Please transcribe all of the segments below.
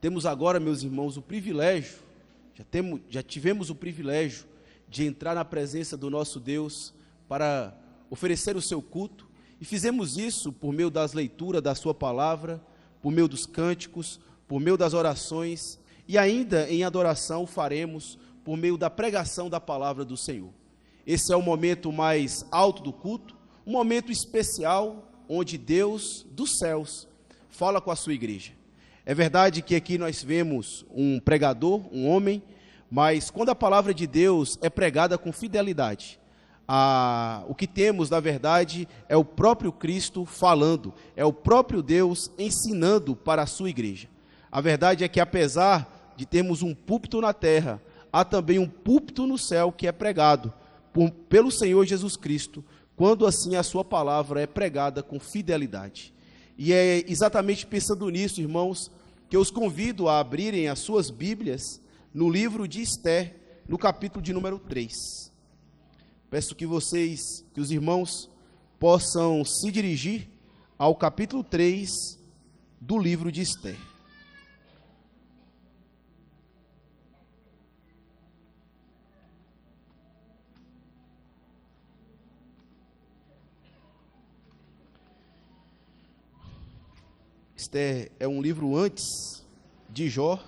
Temos agora, meus irmãos, o privilégio, já tivemos o privilégio de entrar na presença do nosso Deus para oferecer o seu culto, e fizemos isso por meio das leituras da sua palavra, por meio dos cânticos, por meio das orações, e ainda em adoração o faremos por meio da pregação da palavra do Senhor. Esse é o momento mais alto do culto, um momento especial onde Deus dos céus fala com a sua igreja. É verdade que aqui nós vemos um pregador, um homem, mas quando a palavra de Deus é pregada com fidelidade, o que temos, na verdade, é o próprio Cristo falando, é o próprio Deus ensinando para a sua igreja. A verdade é que, apesar de termos um púlpito na terra, há também um púlpito no céu que é pregado pelo Senhor Jesus Cristo, quando assim a sua palavra é pregada com fidelidade. E é exatamente pensando nisso, irmãos, que eu os convido a abrirem as suas Bíblias no livro de Esther, no capítulo de número 3. Peço que os irmãos possam se dirigir ao capítulo 3 do livro de Esther. Esther é um livro antes de Jó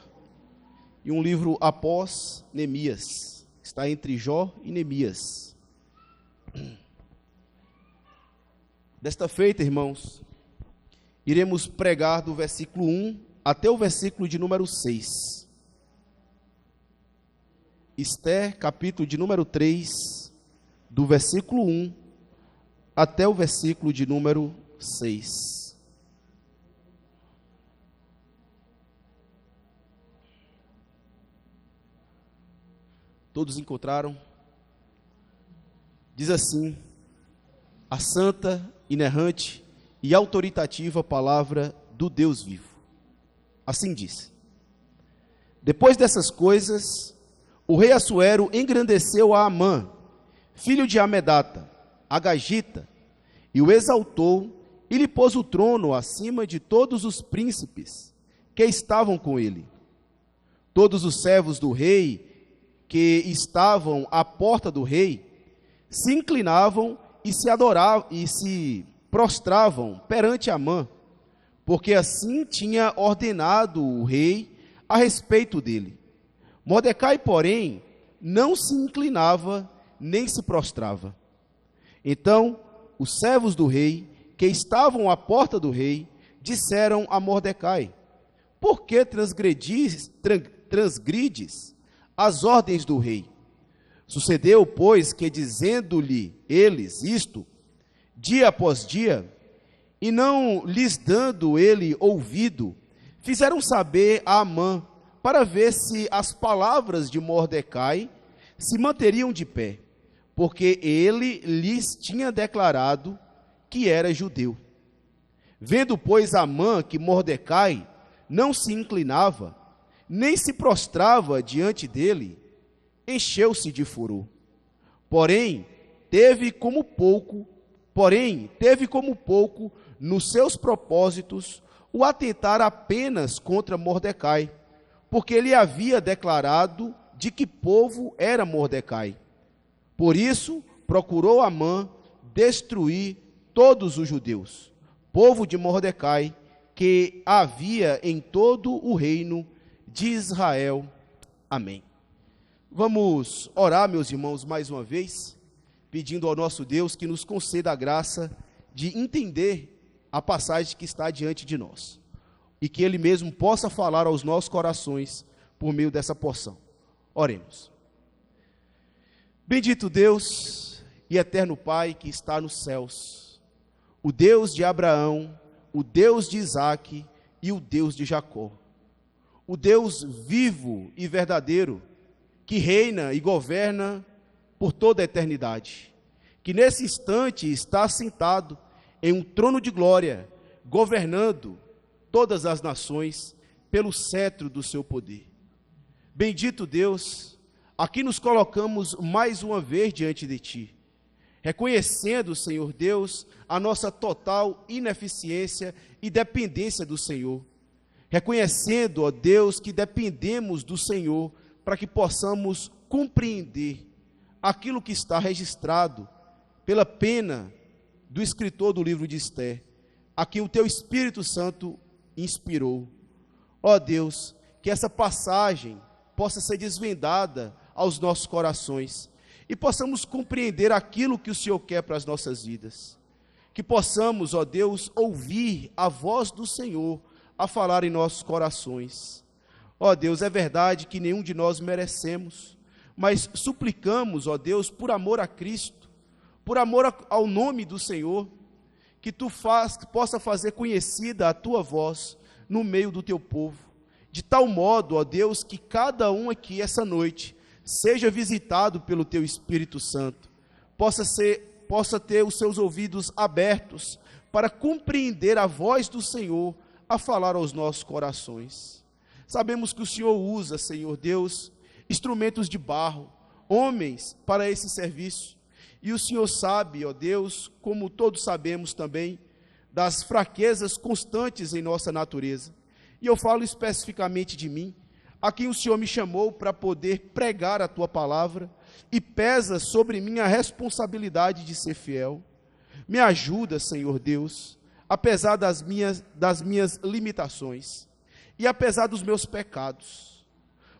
e um livro após Neemias. Está entre Jó e Neemias. Desta feita, irmãos, iremos pregar do versículo 1 até o versículo de número 6. Esther, capítulo de número 3, do versículo 1 até o versículo de número 6. Todos encontraram? Diz assim: a santa, inerrante e autoritativa palavra do Deus vivo. Assim diz: depois dessas coisas, o rei Assuero engrandeceu a Amã, filho de Amedata, Agagita, e o exaltou e lhe pôs o trono acima de todos os príncipes que estavam com ele. Todos os servos do rei que estavam à porta do rei se inclinavam e se adoravam e se prostravam perante Amã, porque assim tinha ordenado o rei a respeito dele. Mordecai, porém, não se inclinava nem se prostrava. Então, os servos do rei, que estavam à porta do rei, disseram a Mordecai: por que transgrides as ordens do rei? Sucedeu, pois, que dizendo-lhe eles isto, dia após dia, e não lhes dando ele ouvido, fizeram saber a Amã, para ver se as palavras de Mordecai se manteriam de pé, porque ele lhes tinha declarado que era judeu. Vendo, pois, Amã que Mordecai não se inclinava, nem se prostrava diante dele, encheu-se de furor. Porém, teve como pouco nos seus propósitos o atentar apenas contra Mordecai, porque ele havia declarado de que povo era Mordecai. Por isso, procurou Amã destruir todos os judeus, povo de Mordecai, que havia em todo o reino de Israel. Amém. Vamos orar, meus irmãos, mais uma vez, pedindo ao nosso Deus que nos conceda a graça de entender a passagem que está diante de nós, e que Ele mesmo possa falar aos nossos corações por meio dessa porção. Oremos. Bendito Deus e eterno Pai que está nos céus, o Deus de Abraão, o Deus de Isaque e o Deus de Jacó, o Deus vivo e verdadeiro, que reina e governa por toda a eternidade, que nesse instante está sentado em um trono de glória, governando todas as nações pelo cetro do seu poder. Bendito Deus, aqui nos colocamos mais uma vez diante de Ti, reconhecendo, Senhor Deus, a nossa total ineficiência e dependência do Senhor, reconhecendo, ó Deus, que dependemos do Senhor para que possamos compreender aquilo que está registrado pela pena do escritor do livro de Esther, a quem o teu Espírito Santo inspirou. Ó Deus, que essa passagem possa ser desvendada aos nossos corações e possamos compreender aquilo que o Senhor quer para as nossas vidas. Que possamos, ó Deus, ouvir a voz do Senhor a falar em nossos corações. Ó Deus, é verdade que nenhum de nós merecemos, mas suplicamos, ó Deus, por amor a Cristo, por amor ao nome do Senhor, que tu possa fazer conhecida a tua voz no meio do teu povo, de tal modo, ó Deus, que cada um aqui essa noite seja visitado pelo teu Espírito Santo, possa ter os seus ouvidos abertos para compreender a voz do Senhor a falar aos nossos corações. Sabemos que o Senhor usa, Senhor Deus, instrumentos de barro, homens para esse serviço, e o Senhor sabe, ó Deus, como todos sabemos também, das fraquezas constantes em nossa natureza. E eu falo especificamente de mim, a quem o Senhor me chamou para poder pregar a tua palavra, e pesa sobre mim a responsabilidade de ser fiel. Me ajuda, Senhor Deus, apesar das minhas limitações, e apesar dos meus pecados.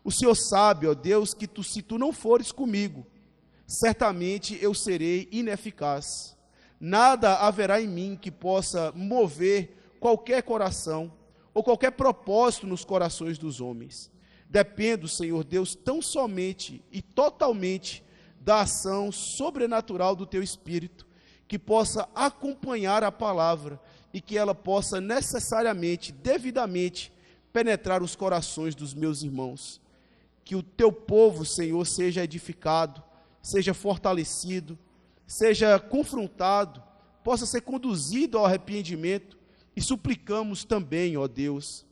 O Senhor sabe, ó Deus, que se tu não fores comigo, certamente eu serei ineficaz. Nada haverá em mim que possa mover qualquer coração, ou qualquer propósito nos corações dos homens. Dependo, Senhor Deus, tão somente e totalmente da ação sobrenatural do teu Espírito, que possa acompanhar a palavra e que ela possa necessariamente, devidamente, penetrar os corações dos meus irmãos. Que o teu povo, Senhor, seja edificado, seja fortalecido, seja confrontado, possa ser conduzido ao arrependimento, e suplicamos também, ó Deus,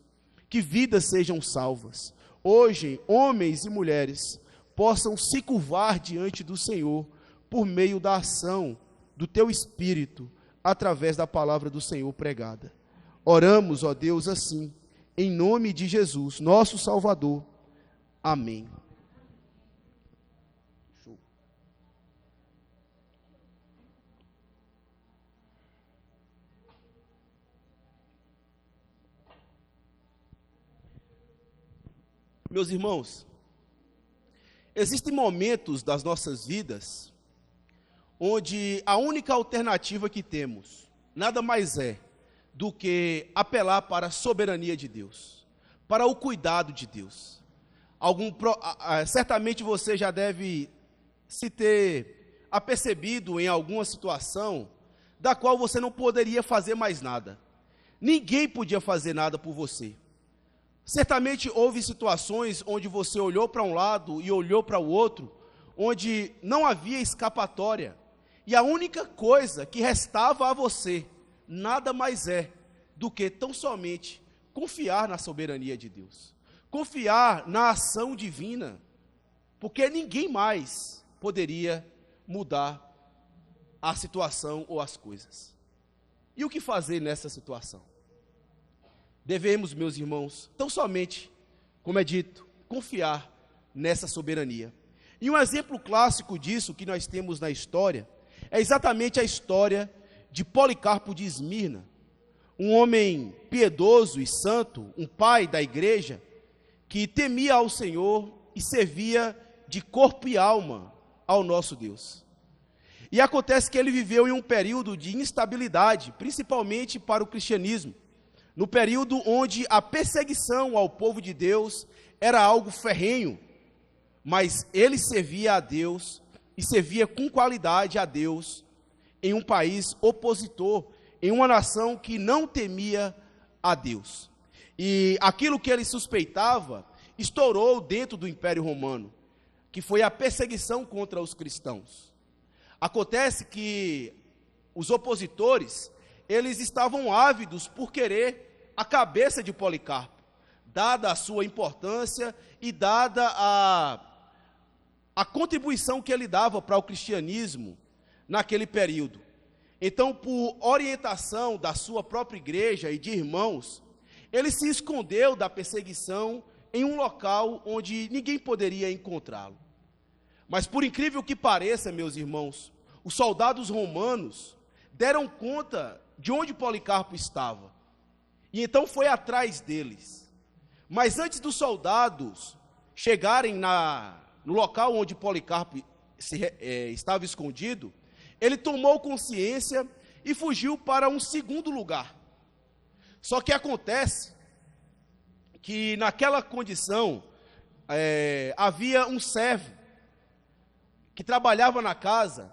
que vidas sejam salvas. Hoje, homens e mulheres possam se curvar diante do Senhor por meio da ação do teu Espírito, através da palavra do Senhor pregada. Oramos, ó Deus, assim, em nome de Jesus, nosso Salvador. Amém. Meus irmãos, existem momentos das nossas vidas onde a única alternativa que temos nada mais é do que apelar para a soberania de Deus, para o cuidado de Deus. Certamente você já deve se ter apercebido em alguma situação da qual você não poderia fazer mais nada. Ninguém podia fazer nada por você. Certamente houve situações onde você olhou para um lado e olhou para o outro, onde não havia escapatória, e a única coisa que restava a você, nada mais é do que tão somente confiar na soberania de Deus, confiar na ação divina, porque ninguém mais poderia mudar a situação ou as coisas. E o que fazer nessa situação? Devemos, meus irmãos, tão somente, como é dito, confiar nessa soberania. E um exemplo clássico disso que nós temos na história é exatamente a história de Policarpo de Esmirna, um homem piedoso e santo, um pai da igreja, que temia ao Senhor e servia de corpo e alma ao nosso Deus. E acontece que ele viveu em um período de instabilidade, principalmente para o cristianismo, no período onde a perseguição ao povo de Deus era algo ferrenho, mas ele servia a Deus e servia com qualidade a Deus em um país opositor, em uma nação que não temia a Deus. E aquilo que ele suspeitava estourou dentro do Império Romano, que foi a perseguição contra os cristãos. Acontece que os opositores, eles estavam ávidos por querer a cabeça de Policarpo, dada a sua importância e dada a contribuição que ele dava para o cristianismo naquele período. Então, por orientação da sua própria igreja e de irmãos, ele se escondeu da perseguição em um local onde ninguém poderia encontrá-lo. Mas por incrível que pareça, meus irmãos, os soldados romanos deram conta de onde Policarpo estava, e então foi atrás deles. Mas antes dos soldados chegarem no local onde Policarpo estava escondido, ele tomou consciência e fugiu para um segundo lugar. Só que acontece que naquela condição havia um servo que trabalhava na casa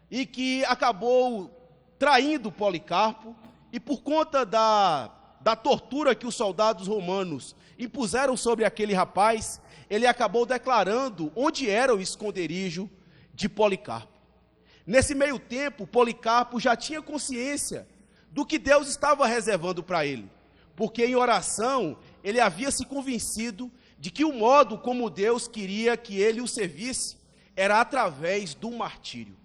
e que acabou traindo Policarpo, e por conta da tortura que os soldados romanos impuseram sobre aquele rapaz, ele acabou declarando onde era o esconderijo de Policarpo. Nesse meio tempo, Policarpo já tinha consciência do que Deus estava reservando para ele, porque em oração ele havia se convencido de que o modo como Deus queria que ele o servisse era através do martírio.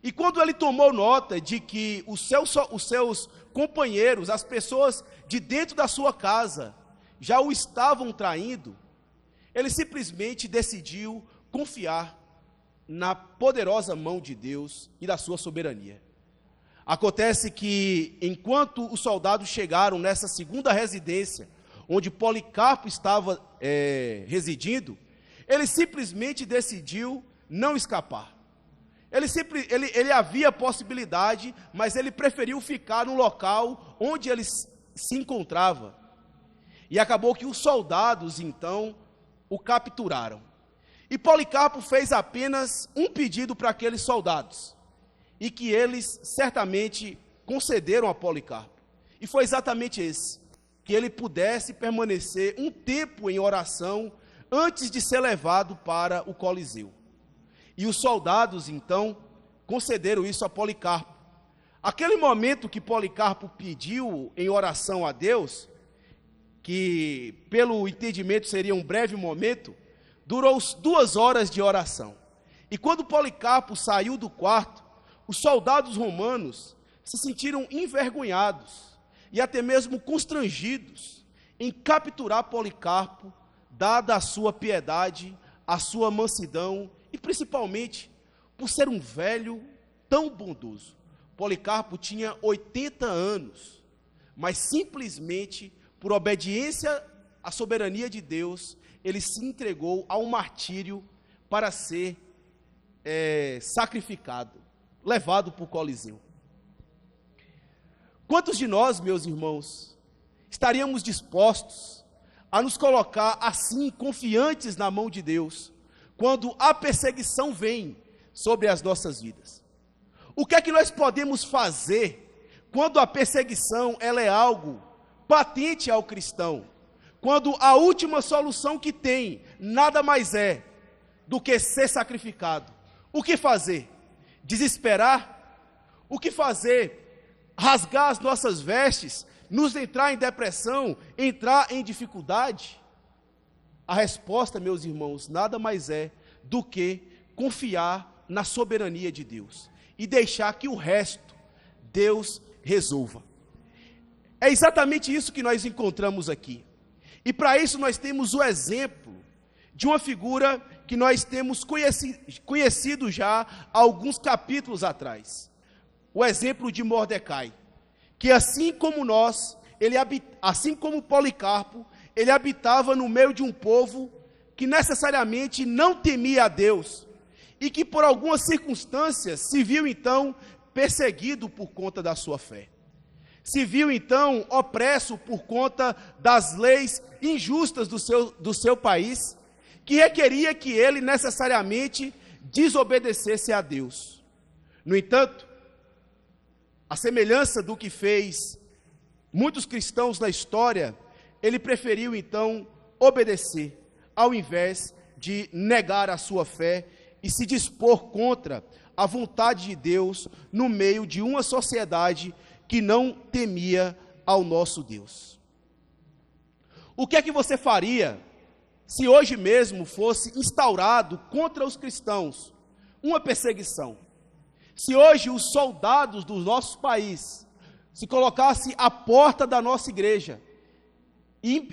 E quando ele tomou nota de que os seus companheiros, as pessoas de dentro da sua casa, já o estavam traindo, ele simplesmente decidiu confiar na poderosa mão de Deus e da sua soberania. Acontece que, enquanto os soldados chegaram nessa segunda residência, onde Policarpo estava residindo, ele simplesmente decidiu não escapar. Ele havia possibilidade, mas ele preferiu ficar no local onde ele se encontrava. E acabou que os soldados, então, o capturaram. E Policarpo fez apenas um pedido para aqueles soldados, e que eles certamente concederam a Policarpo. E foi exatamente esse: que ele pudesse permanecer um tempo em oração antes de ser levado para o Coliseu. E os soldados, então, concederam isso a Policarpo. Aquele momento que Policarpo pediu em oração a Deus, que pelo entendimento seria um breve momento, durou 2 horas de oração. E quando Policarpo saiu do quarto, os soldados romanos se sentiram envergonhados e até mesmo constrangidos em capturar Policarpo, dada a sua piedade, a sua mansidão e principalmente por ser um velho tão bondoso. Policarpo tinha 80 anos, mas simplesmente por obediência à soberania de Deus, ele se entregou ao martírio para ser sacrificado, levado para o Coliseu. Quantos de nós, meus irmãos, estaríamos dispostos a nos colocar assim, confiantes na mão de Deus, quando a perseguição vem sobre as nossas vidas? O que é que nós podemos fazer quando a perseguição ela é algo patente ao cristão? Quando a última solução que tem nada mais é do que ser sacrificado. O que fazer? Desesperar? O que fazer? Rasgar as nossas vestes? Nos entrar em depressão? Entrar em dificuldade? A resposta, meus irmãos, nada mais é do que confiar na soberania de Deus e deixar que o resto Deus resolva. É exatamente isso que nós encontramos aqui. E para isso nós temos o exemplo de uma figura que nós temos conhecido já há alguns capítulos atrás. O exemplo de Mordecai, que assim como nós, assim como Policarpo, ele habitava no meio de um povo que necessariamente não temia a Deus e que por algumas circunstâncias se viu então perseguido por conta da sua fé. Se viu então opresso por conta das leis injustas do seu país, que requeria que ele necessariamente desobedecesse a Deus. No entanto, a semelhança do que fez muitos cristãos na história, ele preferiu então obedecer, ao invés de negar a sua fé e se dispor contra a vontade de Deus no meio de uma sociedade que não temia ao nosso Deus. O que é que você faria se hoje mesmo fosse instaurado contra os cristãos uma perseguição? Se hoje os soldados do nosso país se colocasse à porta da nossa igreja e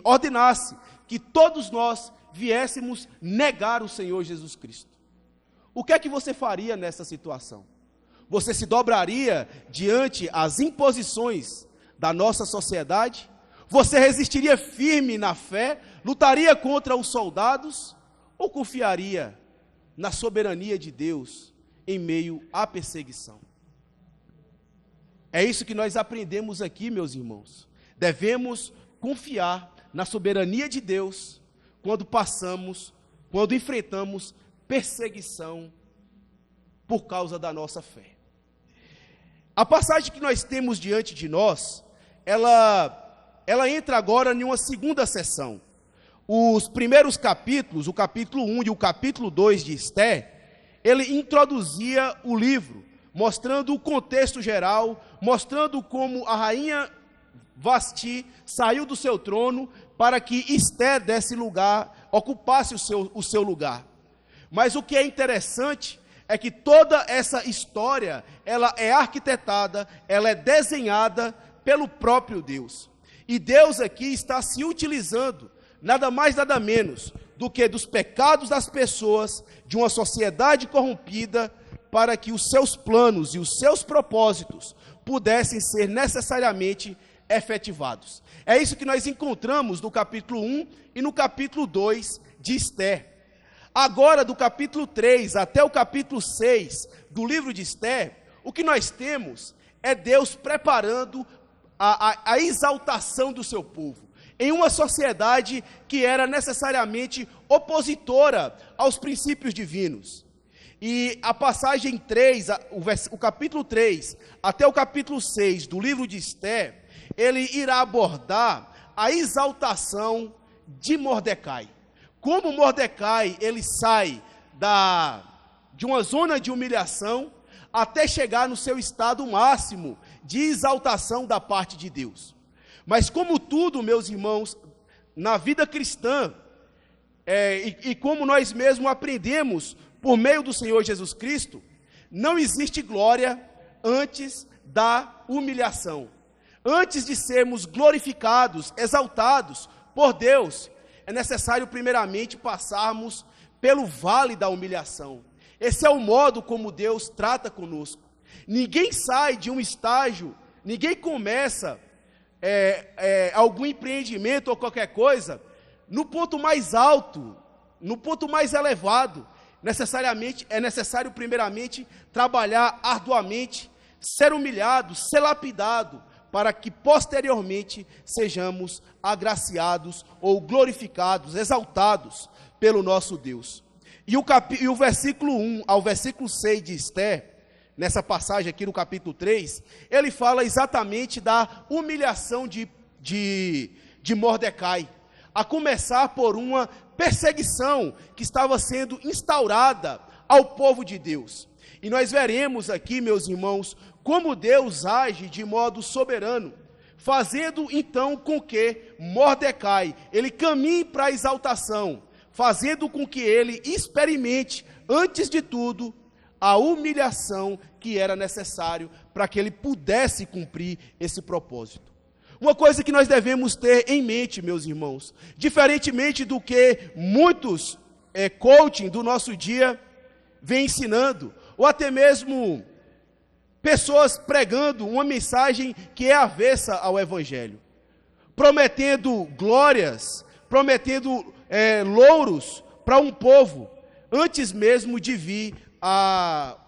ordenasse que todos nós viéssemos negar o Senhor Jesus Cristo, o que é que você faria nessa situação? Você se dobraria diante as imposições da nossa sociedade? Você resistiria firme na fé? Lutaria contra os soldados? Ou confiaria na soberania de Deus em meio à perseguição? É isso que nós aprendemos aqui, meus irmãos. Devemos confiar na soberania de Deus quando enfrentamos perseguição por causa da nossa fé. A passagem que nós temos diante de nós, ela entra agora em uma segunda sessão. Os primeiros capítulos, o capítulo 1 e o capítulo 2 de Esther, ele introduzia o livro, mostrando o contexto geral, mostrando como a rainha Vasti saiu do seu trono para que Esther desse lugar, ocupasse o seu lugar. Mas o que é interessante é que toda essa história, ela é arquitetada, ela é desenhada pelo próprio Deus. E Deus aqui está se utilizando, nada mais, nada menos, do que dos pecados das pessoas, de uma sociedade corrompida, para que os seus planos e os seus propósitos pudessem ser necessariamente efetivados. É isso que nós encontramos no capítulo 1 e no capítulo 2 de Esther. Agora, do capítulo 3 até o capítulo 6 do livro de Esther, o que nós temos é Deus preparando a exaltação do seu povo, em uma sociedade que era necessariamente opositora aos princípios divinos. E a passagem 3, o capítulo 3 até o capítulo 6 do livro de Esther, ele irá abordar a exaltação de Mordecai. Como Mordecai, ele sai de uma zona de humilhação até chegar no seu estado máximo de exaltação da parte de Deus. Mas como tudo, meus irmãos, na vida cristã, e como nós mesmos aprendemos por meio do Senhor Jesus Cristo, não existe glória antes da humilhação. Antes de sermos glorificados, exaltados por Deus, é necessário primeiramente passarmos pelo vale da humilhação. Esse é o modo como Deus trata conosco. Ninguém sai de um estágio, ninguém começa algum empreendimento ou qualquer coisa no ponto mais alto, no ponto mais elevado. É necessário primeiramente trabalhar arduamente, ser humilhado, ser lapidado, para que posteriormente sejamos agraciados ou glorificados, exaltados pelo nosso Deus. E o versículo 1 ao versículo 6 de Esther, nessa passagem aqui no capítulo 3, ele fala exatamente da humilhação de Mordecai, a começar por uma perseguição que estava sendo instaurada ao povo de Deus. E nós veremos aqui, meus irmãos, como Deus age de modo soberano, fazendo então com que Mordecai, ele caminhe para a exaltação, fazendo com que ele experimente, antes de tudo, a humilhação que era necessário para que ele pudesse cumprir esse propósito. Uma coisa que nós devemos ter em mente, meus irmãos, diferentemente do que muitos coaching do nosso dia vem ensinando, ou até mesmo pessoas pregando uma mensagem que é avessa ao Evangelho, prometendo glórias, prometendo louros para um povo, antes mesmo de vir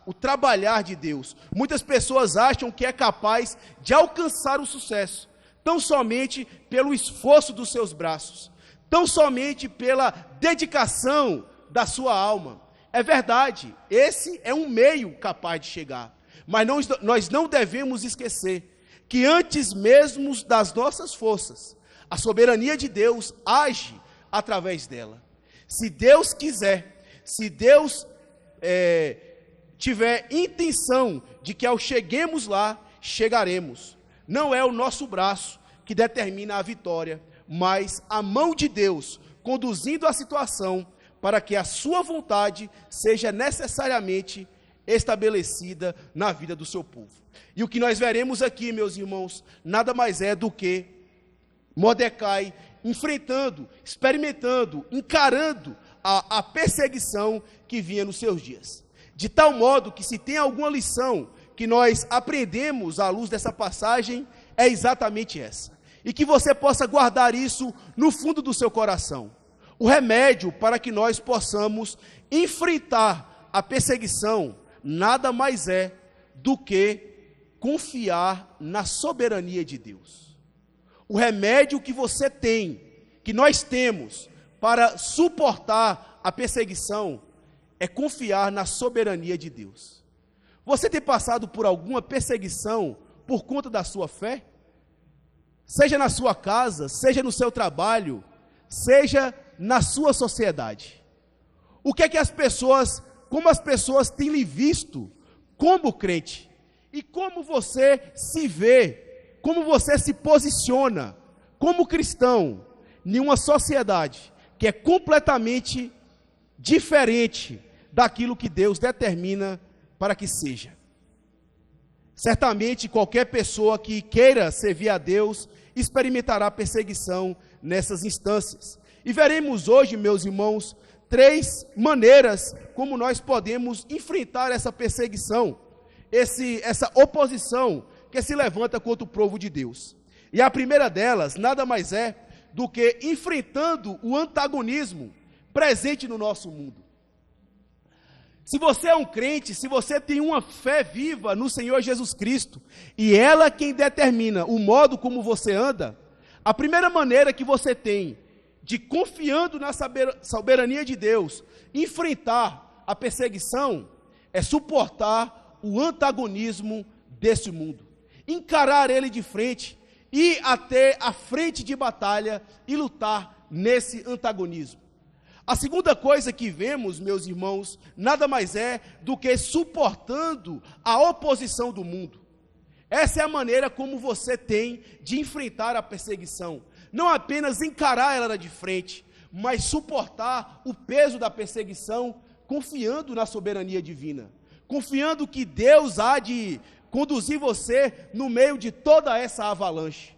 o trabalhar de Deus. Muitas pessoas acham que é capaz de alcançar o sucesso, tão somente pelo esforço dos seus braços, tão somente pela dedicação da sua alma. É verdade, esse é um meio capaz de chegar, mas nós não devemos esquecer que antes mesmo das nossas forças, a soberania de Deus age através dela. Se Deus quiser, se Deus tiver intenção de que ao cheguemos lá, chegaremos. Não é o nosso braço que determina a vitória, mas a mão de Deus conduzindo a situação para que a sua vontade seja necessariamente estabelecida na vida do seu povo. E o que nós veremos aqui, meus irmãos, nada mais é do que Mordecai enfrentando, experimentando, encarando a perseguição que vinha nos seus dias. De tal modo que, se tem alguma lição que nós aprendemos à luz dessa passagem, é exatamente essa. E que você possa guardar isso no fundo do seu coração. O remédio para que nós possamos enfrentar a perseguição nada mais é do que confiar na soberania de Deus. O remédio que você tem, que nós temos para suportar a perseguição, é confiar na soberania de Deus. Você tem passado por alguma perseguição por conta da sua fé? Seja na sua casa, seja no seu trabalho, seja na sua sociedade. O que é que como as pessoas têm lhe visto como crente? E como você se vê, como você se posiciona como cristão em uma sociedade que é completamente diferente daquilo que Deus determina para que seja. Certamente qualquer pessoa que queira servir a Deus experimentará perseguição nessas instâncias. E veremos hoje, meus irmãos, 3 maneiras como nós podemos enfrentar essa perseguição, essa oposição que se levanta contra o povo de Deus. E a primeira delas nada mais é do que enfrentando o antagonismo presente no nosso mundo. Se você é um crente, se você tem uma fé viva no Senhor Jesus Cristo, e ela é quem determina o modo como você anda, a primeira maneira que você tem de, confiando na soberania de Deus, enfrentar a perseguição, é suportar o antagonismo desse mundo, encarar ele de frente, ir até a frente de batalha e lutar nesse antagonismo. A segunda coisa que vemos, meus irmãos, nada mais é do que suportando a oposição do mundo. Essa é a maneira como você tem de enfrentar a perseguição. Não apenas encarar ela de frente, mas suportar o peso da perseguição, confiando na soberania divina. Confiando que Deus há de conduzir você no meio de toda essa avalanche.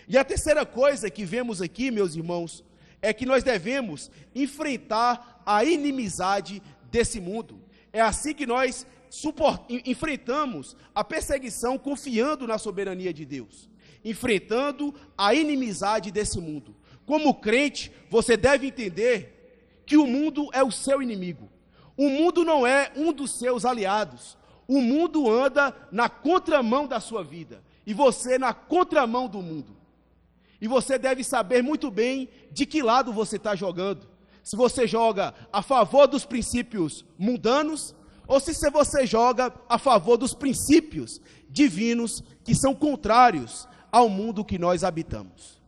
E a terceira coisa que vemos aqui, meus irmãos, é que nós devemos enfrentar a inimizade desse mundo. É assim que nós enfrentamos a perseguição confiando na soberania de Deus, enfrentando a inimizade desse mundo. Como crente, você deve entender que o mundo é o seu inimigo. O mundo não é um dos seus aliados. O mundo anda na contramão da sua vida, e você na contramão do mundo. E você deve saber muito bem de que lado você está jogando. Se você joga a favor dos princípios mundanos, ou se você joga a favor dos princípios divinos que são contrários ao mundo que nós habitamos.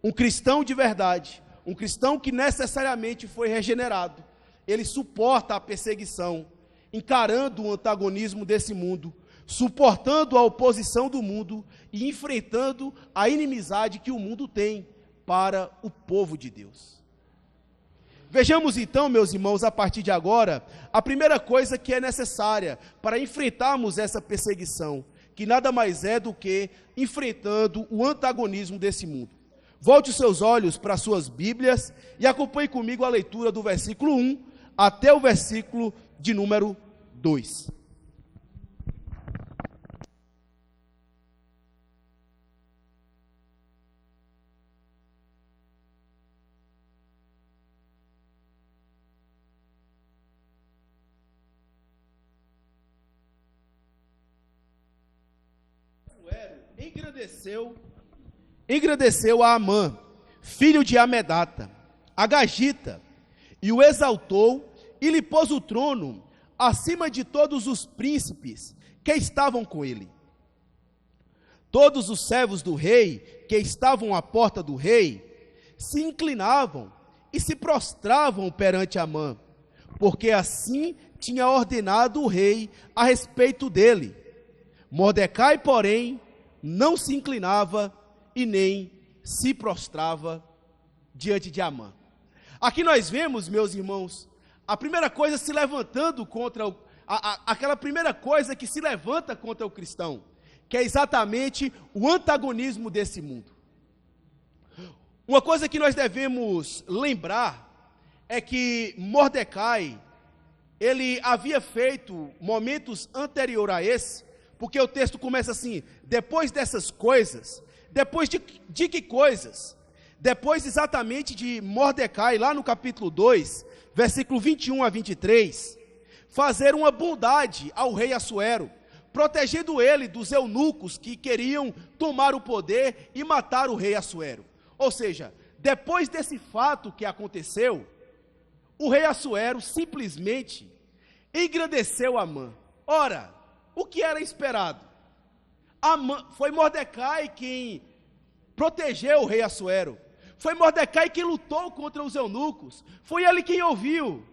Um cristão de verdade, um cristão que necessariamente foi regenerado, ele suporta a perseguição, encarando o antagonismo desse mundo, suportando a oposição do mundo e enfrentando a inimizade que o mundo tem para o povo de Deus. Vejamos então, meus irmãos, a partir de agora, a primeira coisa que é necessária para enfrentarmos essa perseguição, que nada mais é do que enfrentando o antagonismo desse mundo. Volte os seus olhos para as suas Bíblias e acompanhe comigo a leitura do versículo 1 até o versículo de número 2. Engrandeceu a Amã, filho de Amedata, a Gagita, e o exaltou e lhe pôs o trono acima de todos os príncipes que estavam com ele. Todos os servos do rei que estavam à porta do rei se inclinavam e se prostravam perante Amã, porque assim tinha ordenado o rei a respeito dele. Mordecai, porém, não se inclinava e nem se prostrava diante de Amã. Aqui nós vemos, meus irmãos, a primeira coisa se levantando contra aquela primeira coisa que se levanta contra o cristão, que é exatamente o antagonismo desse mundo. Uma coisa que nós devemos lembrar é que Mordecai, ele havia feito momentos anterior a esse, porque o texto começa assim: depois dessas coisas, depois de que coisas? Depois exatamente de Mordecai, lá no capítulo 2, versículo 21 a 23, fazer uma bondade ao rei Assuero, protegendo ele dos eunucos que queriam tomar o poder e matar o rei Assuero. Ou seja, depois desse fato que aconteceu, o rei Assuero simplesmente engrandeceu Amã. Ora, o que era esperado? Foi Mordecai quem protegeu o rei Assuero. Foi Mordecai quem lutou contra os eunucos. Foi ele quem ouviu.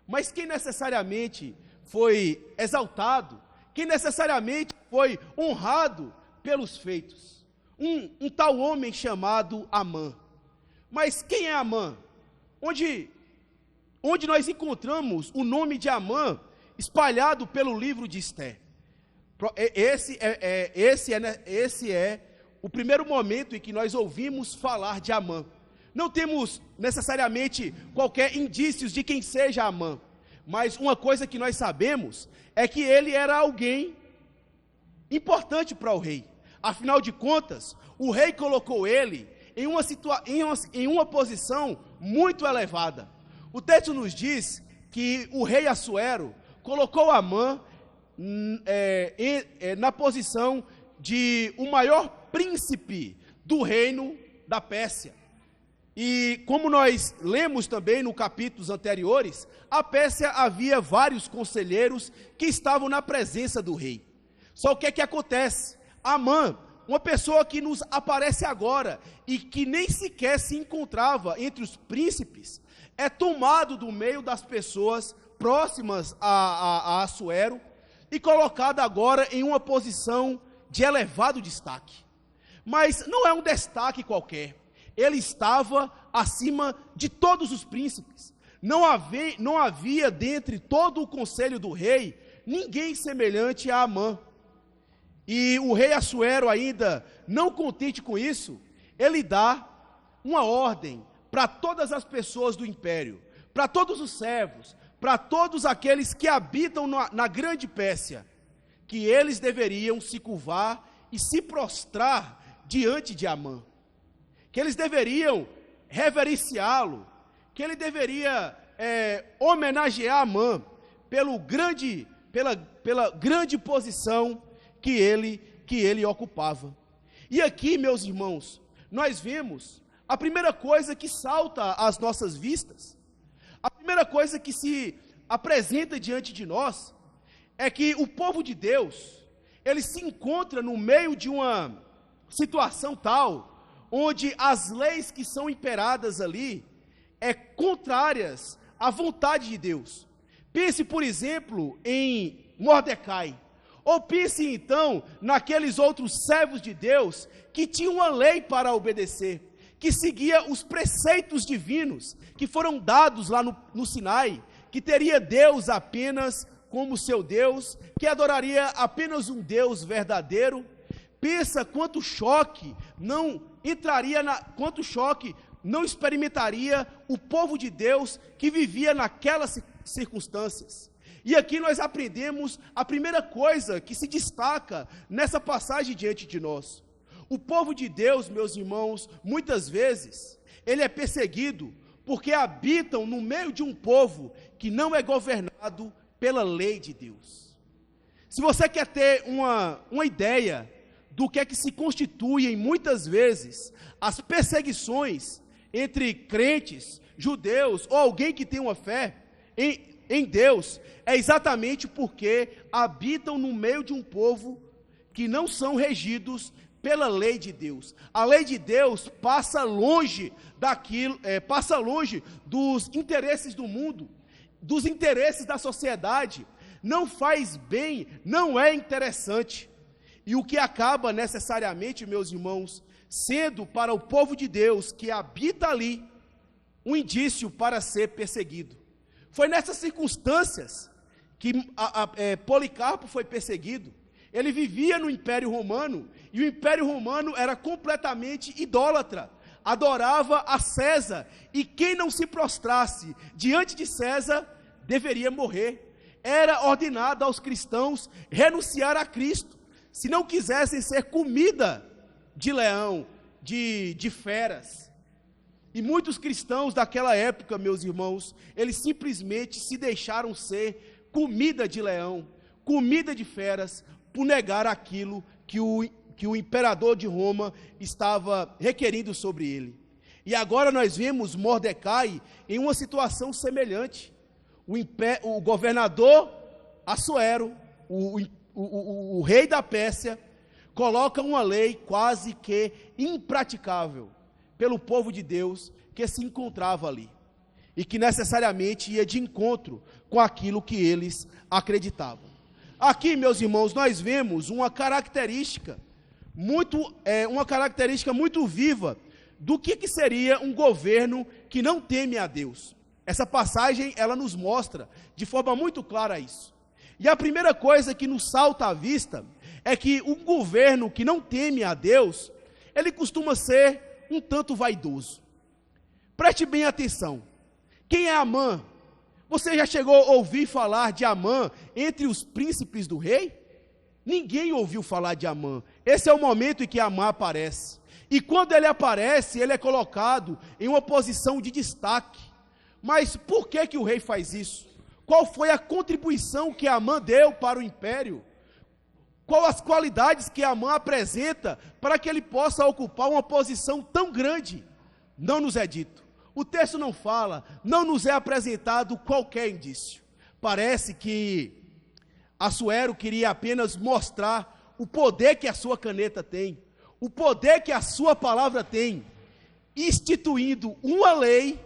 Mas quem necessariamente foi exaltado, quem necessariamente foi honrado pelos feitos? Um tal homem chamado Amã. Mas quem é Amã? Onde nós encontramos o nome de Amã espalhado pelo livro de Esther? Esse é o primeiro momento em que nós ouvimos falar de Amã. Não temos necessariamente qualquer indícios de quem seja Amã, mas uma coisa que nós sabemos é que ele era alguém importante para o rei. Afinal de contas, o rei colocou ele em uma posição muito elevada. O texto nos diz que o rei Assuero colocou Amã na posição de o maior príncipe do reino da Pérsia. E como nós lemos também no capítulos anteriores, a Pérsia havia vários conselheiros que estavam na presença do rei. Só o que é que acontece? Amã, uma pessoa que nos aparece agora e que nem sequer se encontrava entre os príncipes, é tomado do meio das pessoas próximas a Assuero e colocado agora em uma posição de elevado destaque. Mas não é um destaque qualquer. Ele estava acima de todos os príncipes. Não havia dentre todo o conselho do rei ninguém semelhante a Amã. E o rei Assuero, ainda não contente com isso, ele dá uma ordem para todas as pessoas do império, para todos os servos, para todos aqueles que habitam na grande Pérsia, que eles deveriam se curvar e se prostrar diante de Amã, que eles deveriam reverenciá-lo, que ele deveria homenagear Amã pela grande posição que ele ocupava. E aqui, meus irmãos, nós vemos a primeira coisa que salta às nossas vistas, a primeira coisa que se apresenta diante de nós, é que o povo de Deus, ele se encontra no meio de uma situação tal, onde as leis que são imperadas ali, contrárias à vontade de Deus. Pense, por exemplo, em Mordecai, ou pense então naqueles outros servos de Deus, que tinham uma lei para obedecer, que seguia os preceitos divinos, que foram dados lá no Sinai, que teria Deus apenas como seu Deus, que adoraria apenas um Deus verdadeiro. Pensa quanto choque não experimentaria o povo de Deus que vivia naquelas circunstâncias. E aqui nós aprendemos a primeira coisa que se destaca nessa passagem diante de nós. O povo de Deus, meus irmãos, muitas vezes, ele é perseguido porque habitam no meio de um povo que não é governado pela lei de Deus. Se você quer ter uma ideia do que é que se constituem muitas vezes as perseguições entre crentes, judeus ou alguém que tem uma fé em Deus, é exatamente porque habitam no meio de um povo que não são regidos pela lei de Deus. A lei de Deus passa longe passa longe dos interesses do mundo, dos interesses da sociedade, não faz bem, não é interessante. E o que acaba necessariamente, meus irmãos, sendo para o povo de Deus que habita ali, um indício para ser perseguido. Foi nessas circunstâncias que Policarpo foi perseguido. Ele vivia no Império Romano, e o Império Romano era completamente idólatra, adorava a César, e quem não se prostrasse diante de César, deveria morrer. Era ordenado aos cristãos renunciar a Cristo, se não quisessem ser comida de leão, de feras. E muitos cristãos daquela época, meus irmãos, eles simplesmente se deixaram ser comida de leão, comida de feras, por negar aquilo que o imperador de Roma estava requerindo sobre ele. E agora nós vemos Mordecai em uma situação semelhante. O governador Assuero, o rei da Pérsia, coloca uma lei quase que impraticável pelo povo de Deus que se encontrava ali, e que necessariamente ia de encontro com aquilo que eles acreditavam. Aqui, meus irmãos, nós vemos uma característica muito viva do que seria um governo que não teme a Deus. Essa passagem, ela nos mostra de forma muito clara isso. E a primeira coisa que nos salta à vista é que um governo que não teme a Deus, ele costuma ser um tanto vaidoso. Preste bem atenção. Quem é Amã? Você já chegou a ouvir falar de Amã entre os príncipes do rei? Ninguém ouviu falar de Amã. Esse é o momento em que Amã aparece. E quando ele aparece, ele é colocado em uma posição de destaque. Mas por que o rei faz isso? Qual foi a contribuição que Amã deu para o império? Quais as qualidades que Amã apresenta para que ele possa ocupar uma posição tão grande? Não nos é dito. O texto não fala, não nos é apresentado qualquer indício. Parece que Assuero queria apenas mostrar o poder que a sua caneta tem, o poder que a sua palavra tem, instituindo uma lei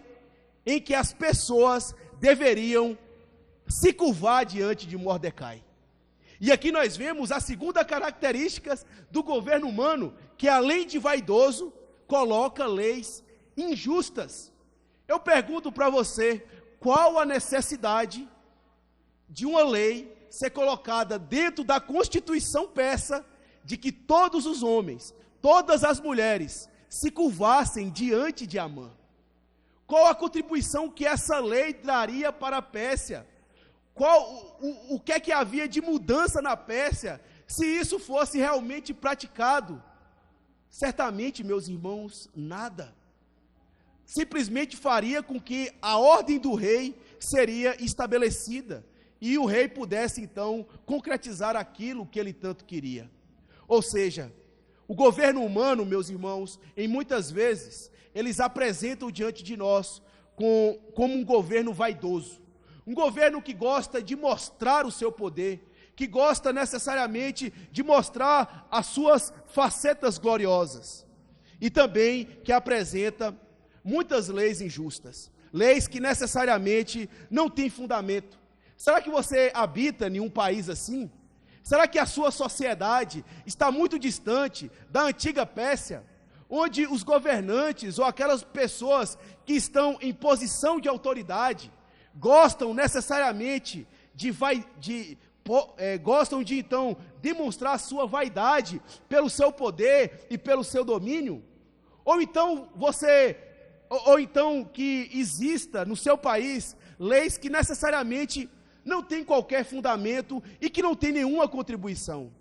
em que as pessoas deveriam se curvar diante de Mordecai. E aqui nós vemos a segunda característica do governo humano, que além de vaidoso, coloca leis injustas. Eu pergunto para você, qual a necessidade de uma lei ser colocada dentro da Constituição persa, de que todos os homens, todas as mulheres, se curvassem diante de Amã? Qual a contribuição que essa lei traria para a Pérsia? O que é que havia de mudança na Pérsia, se isso fosse realmente praticado? Certamente, meus irmãos, nada. Simplesmente faria com que a ordem do rei seria estabelecida, e o rei pudesse então concretizar aquilo que ele tanto queria. Ou seja, o governo humano, meus irmãos, em muitas vezes, eles apresentam diante de nós como um governo vaidoso, um governo que gosta de mostrar o seu poder, que gosta necessariamente de mostrar as suas facetas gloriosas, e também que apresenta muitas leis injustas, leis que necessariamente não têm fundamento. Será que você habita em um país assim? Será que a sua sociedade está muito distante da antiga Pérsia, onde os governantes ou aquelas pessoas que estão em posição de autoridade gostam necessariamente gostam de então demonstrar a sua vaidade pelo seu poder e pelo seu domínio? Ou então que exista no seu país leis que necessariamente não têm qualquer fundamento e que não têm nenhuma contribuição?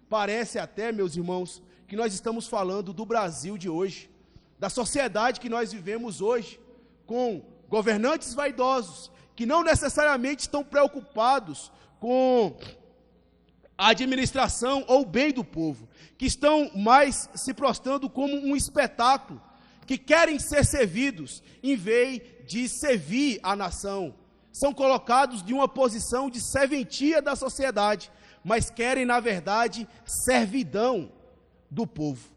Parece até, meus irmãos, que nós estamos falando do Brasil de hoje, da sociedade que nós vivemos hoje, com governantes vaidosos, que não necessariamente estão preocupados com a administração ou o bem do povo, que estão mais se prostrando como um espetáculo, que querem ser servidos em vez de servir a nação. São colocados de uma posição de serventia da sociedade, mas querem, na verdade, servidão do povo.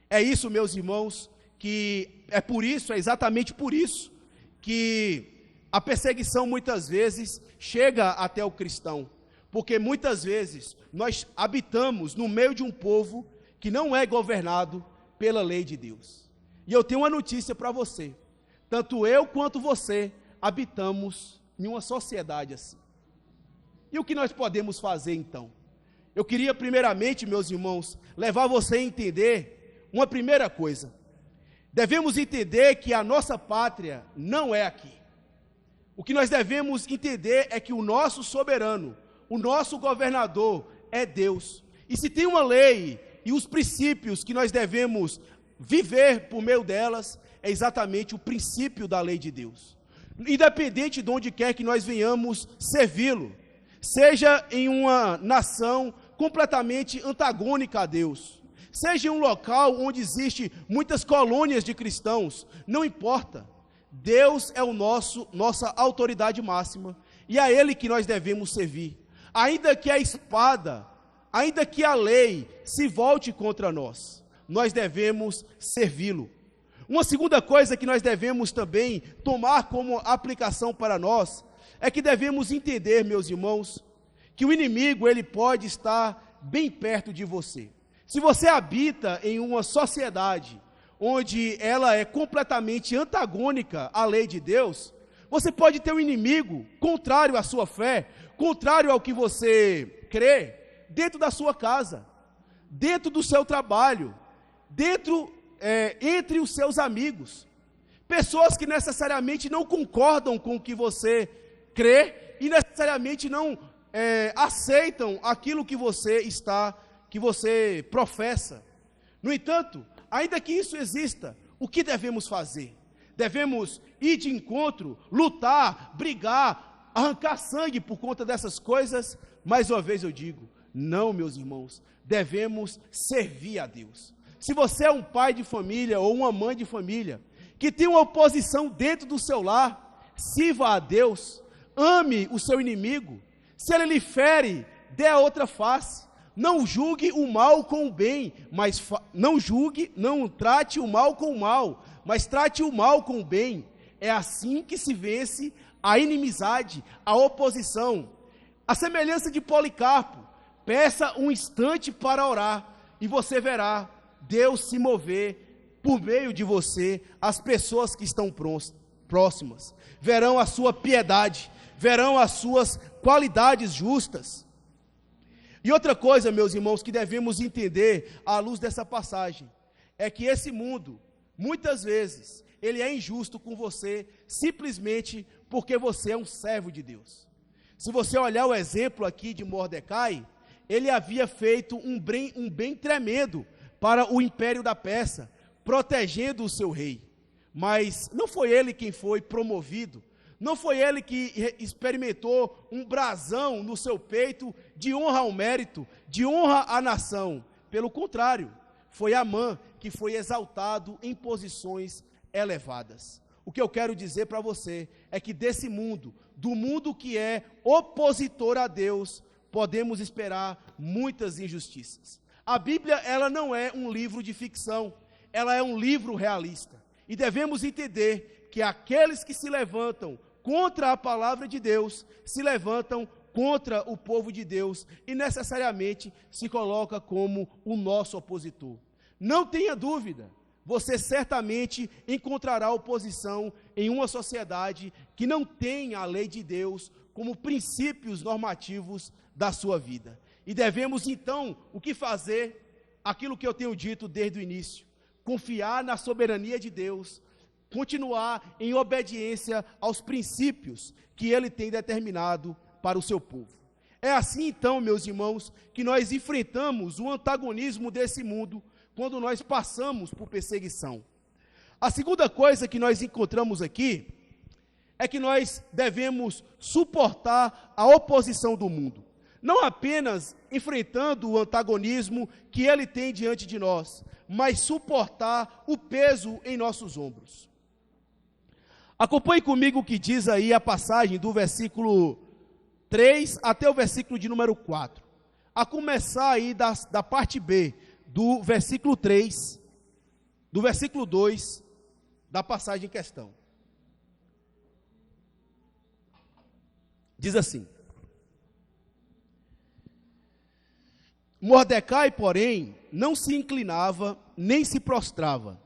É isso, meus irmãos, é exatamente por isso, que a perseguição muitas vezes chega até o cristão, porque muitas vezes nós habitamos no meio de um povo que não é governado pela lei de Deus. E eu tenho uma notícia para você, tanto eu quanto você habitamos em uma sociedade assim. E o que nós podemos fazer então? Eu queria primeiramente, meus irmãos, levar você a entender uma primeira coisa. Devemos entender que a nossa pátria não é aqui. O que nós devemos entender é que o nosso soberano, o nosso governador é Deus. E se tem uma lei e os princípios que nós devemos viver por meio delas, é exatamente o princípio da lei de Deus. Independente de onde quer que nós venhamos servi-lo, seja em uma nação completamente antagônica a Deus, seja em um local onde existe muitas colônias de cristãos, não importa. Deus é nossa autoridade máxima e é a Ele que nós devemos servir. Ainda que a espada, ainda que a lei se volte contra nós, nós devemos servi-lo. Uma segunda coisa que nós devemos também tomar como aplicação para nós, é que devemos entender, meus irmãos, que o inimigo ele pode estar bem perto de você. Se você habita em uma sociedade onde ela é completamente antagônica à lei de Deus, você pode ter um inimigo contrário à sua fé, contrário ao que você crê, dentro da sua casa, dentro do seu trabalho, entre os seus amigos. Pessoas que necessariamente não concordam com o que você crê e necessariamente não aceitam aquilo que você professa. No entanto, ainda que isso exista, o que devemos fazer? Devemos ir de encontro, lutar, brigar, arrancar sangue por conta dessas coisas? Mais uma vez eu digo, não, meus irmãos, devemos servir a Deus. Se você é um pai de família ou uma mãe de família, que tem uma oposição dentro do seu lar, sirva a Deus, ame o seu inimigo, se ele lhe fere, dê a outra face, não julgue o mal com o bem, mas não trate o mal com o mal, mas trate o mal com o bem. É assim que se vence a inimizade, a oposição. A semelhança de Policarpo, peça um instante para orar, e você verá Deus se mover por meio de você, as pessoas que estão próximas, verão a sua piedade, verão as suas qualidades justas. E outra coisa, meus irmãos, que devemos entender à luz dessa passagem, é que esse mundo, muitas vezes, ele é injusto com você, simplesmente porque você é um servo de Deus. Se você olhar o exemplo aqui de Mordecai, ele havia feito um bem tremendo para o império da Pérsia, protegendo o seu rei. Mas não foi ele quem foi promovido, não foi ele que experimentou um brasão no seu peito de honra ao mérito, de honra à nação. Pelo contrário, foi Amã que foi exaltado em posições elevadas. O que eu quero dizer para você é que desse mundo, do mundo que é opositor a Deus, podemos esperar muitas injustiças. A Bíblia, ela não é um livro de ficção, ela é um livro realista. E devemos entender que aqueles que se levantam contra a palavra de Deus, se levantam contra o povo de Deus e necessariamente se coloca como o nosso opositor. Não tenha dúvida, você certamente encontrará oposição em uma sociedade que não tem a lei de Deus como princípios normativos da sua vida. E devemos então, o que fazer? Aquilo que eu tenho dito desde o início, confiar na soberania de Deus, continuar em obediência aos princípios que Ele tem determinado para o seu povo. É assim então, meus irmãos, que nós enfrentamos o antagonismo desse mundo, quando nós passamos por perseguição. A segunda coisa que nós encontramos aqui, é que nós devemos suportar a oposição do mundo. Não apenas enfrentando o antagonismo que ele tem diante de nós, mas suportar o peso em nossos ombros. Acompanhe comigo o que diz aí a passagem do versículo 3 até o versículo de número 4. A começar aí da parte B, do versículo 3, do versículo 2, da passagem em questão. Diz assim: Mordecai, porém, não se inclinava, nem se prostrava.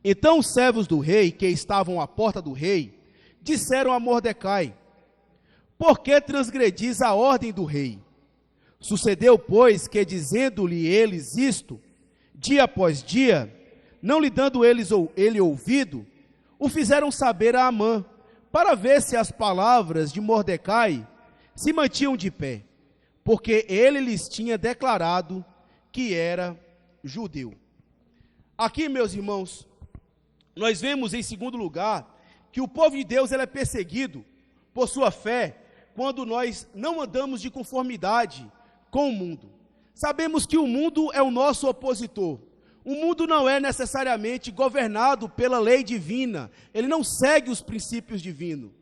Então os servos do rei, que estavam à porta do rei, disseram a Mordecai: por que transgredis a ordem do rei? Sucedeu, pois, que dizendo-lhe eles isto, dia após dia, não lhe dando ele ouvido, o fizeram saber a Amã, para ver se as palavras de Mordecai se mantinham de pé, porque ele lhes tinha declarado que era judeu. Aqui, meus irmãos, nós vemos em segundo lugar, que o povo de Deus ele é perseguido por sua fé, quando nós não andamos de conformidade com o mundo. Sabemos que o mundo é o nosso opositor. O mundo não é necessariamente governado pela lei divina, ele não segue os princípios divinos.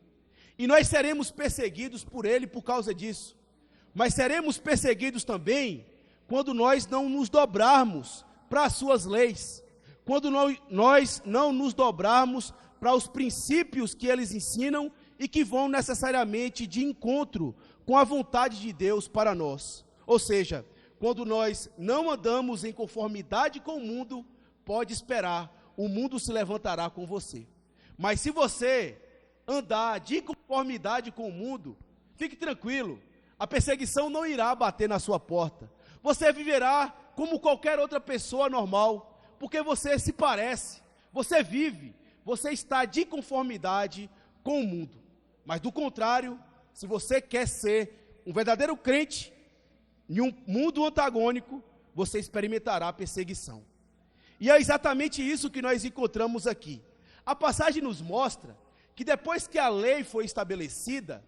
E nós seremos perseguidos por ele por causa disso. Mas seremos perseguidos também quando nós não nos dobrarmos para as suas leis, quando nós não nos dobrarmos para os princípios que eles ensinam e que vão necessariamente de encontro com a vontade de Deus para nós. Ou seja, quando nós não andamos em conformidade com o mundo, pode esperar, o mundo se levantará com você. Mas se você andar de conformidade com o mundo, fique tranquilo, a perseguição não irá bater na sua porta. Você viverá como qualquer outra pessoa normal, porque você se parece, você vive, você está de conformidade com o mundo. Mas do contrário, se você quer ser um verdadeiro crente, em um mundo antagônico, você experimentará perseguição. E é exatamente isso que nós encontramos aqui. A passagem nos mostra que depois que a lei foi estabelecida,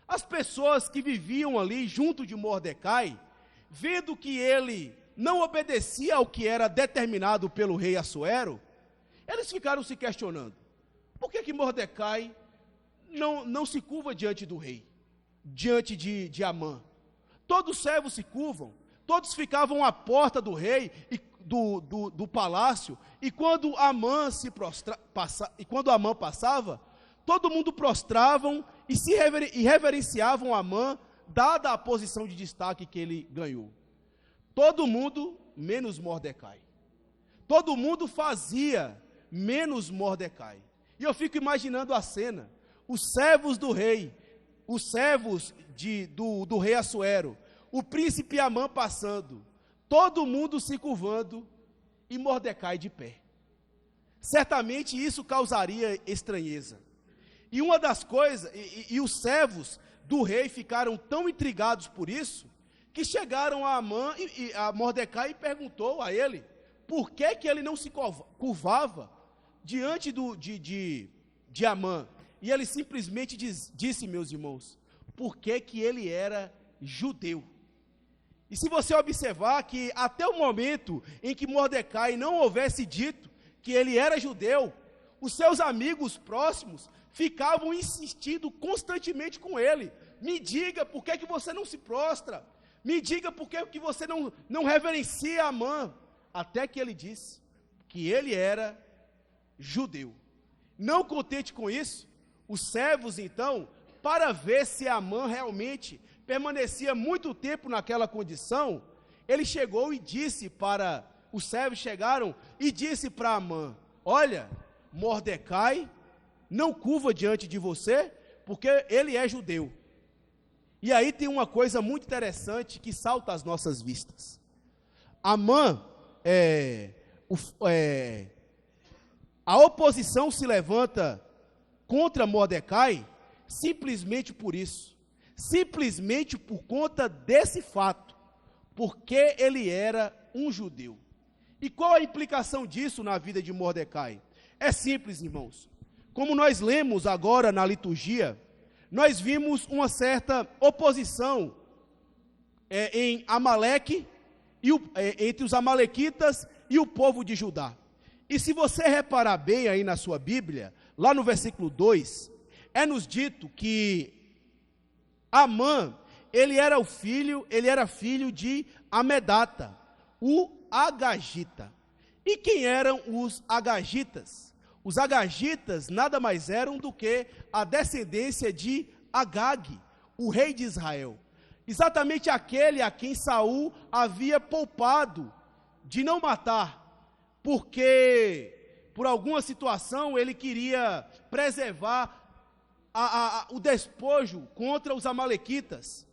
as pessoas que viviam ali junto de Mordecai, vendo que ele não obedecia ao que era determinado pelo rei Assuero, eles ficaram se questionando, por que Mordecai não se curva diante do rei, diante de Amã? Todos os servos se curvam, todos ficavam à porta do rei e do palácio, e quando Amã passava, todo mundo prostravam e reverenciavam Amã, dada a posição de destaque que ele ganhou. Todo mundo, menos Mordecai. Todo mundo fazia, menos Mordecai. E eu fico imaginando a cena, os servos do rei, os servos do rei Assuero, o príncipe Amã passando, todo mundo se curvando e Mordecai de pé. Certamente isso causaria estranheza. E uma das coisas, e os servos do rei ficaram tão intrigados por isso, que chegaram a Amã e a Mordecai e perguntou a ele, por que ele não se curvava diante de Amã? E ele simplesmente disse, meus irmãos, por que ele era judeu. E se você observar que até o momento em que Mordecai não houvesse dito que ele era judeu, os seus amigos próximos ficavam insistindo constantemente com ele. Me diga por que você não se prostra, me diga por que você não reverencia Amã, até que ele disse que ele era judeu. Não contente com isso, os servos então, para ver se Amã realmente permanecia muito tempo naquela condição, ele chegou e disse os servos chegaram e disse para Amã, olha, Mordecai não curva diante de você, porque ele é judeu. E aí tem uma coisa muito interessante que salta às nossas vistas. Amã, a oposição se levanta contra Mordecai simplesmente por isso. Simplesmente por conta desse fato, porque ele era um judeu. E qual a implicação disso na vida de Mordecai? É simples, irmãos. Como nós lemos agora na liturgia, nós vimos uma certa oposição em Amaleque, entre os amalequitas e o povo de Judá. E se você reparar bem aí na sua Bíblia, lá no versículo 2, é-nos dito que Amã, ele era filho de Amedata, o Agagita. E quem eram os Agagitas? Os Agagitas nada mais eram do que a descendência de Agag, o rei de Israel. Exatamente aquele a quem Saul havia poupado de não matar, porque por alguma situação ele queria preservar o despojo contra os amalequitas.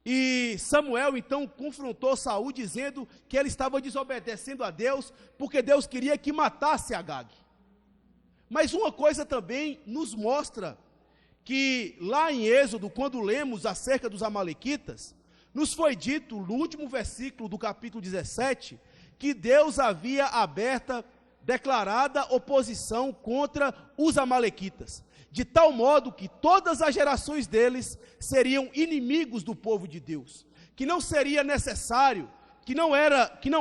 E Samuel então confrontou Saul dizendo que ele estava desobedecendo a Deus, porque Deus queria que matasse Agag. Mas uma coisa também nos mostra que lá em Êxodo, quando lemos acerca dos amalequitas, nos foi dito no último versículo do capítulo 17, que Deus havia declarada oposição contra os amalequitas, de tal modo que todas as gerações deles seriam inimigos do povo de Deus, que não seria necessário, que não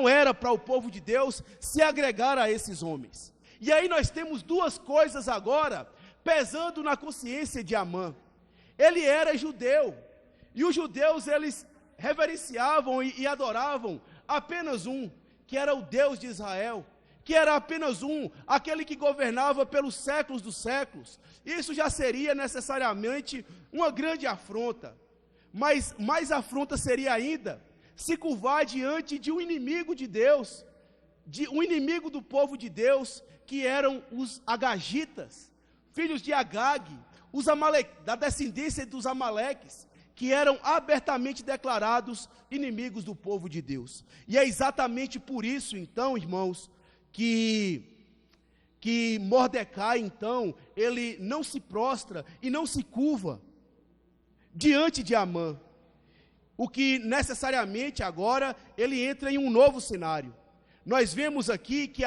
era para o povo de Deus se agregar a esses homens. E aí nós temos duas coisas agora pesando na consciência de Amã. Ele era judeu, e os judeus eles reverenciavam e adoravam apenas um, que era o Deus de Israel, que era apenas um, aquele que governava pelos séculos dos séculos. Isso já seria necessariamente uma grande afronta, mas mais afronta seria ainda se curvar diante de um inimigo de Deus, de um inimigo do povo de Deus, que eram os agagitas, filhos de Agag, da descendência dos amaleques, que eram abertamente declarados inimigos do povo de Deus. E é exatamente por isso, então, irmãos, que Mordecai, então, ele não se prostra e não se curva diante de Amã. O que necessariamente agora ele entra em um novo cenário. Nós vemos aqui que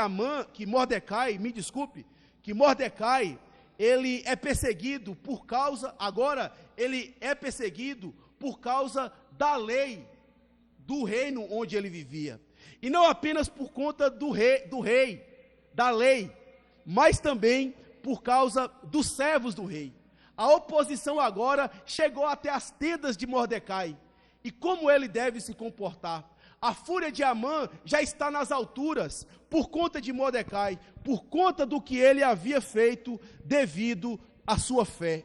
Mordecai, ele é perseguido por causa da lei do reino onde ele vivia. E não apenas por conta do rei, da lei, mas também por causa dos servos do rei. A oposição agora chegou até as tendas de Mordecai. E como ele deve se comportar? A fúria de Amã já está nas alturas por conta de Mordecai, por conta do que ele havia feito devido à sua fé.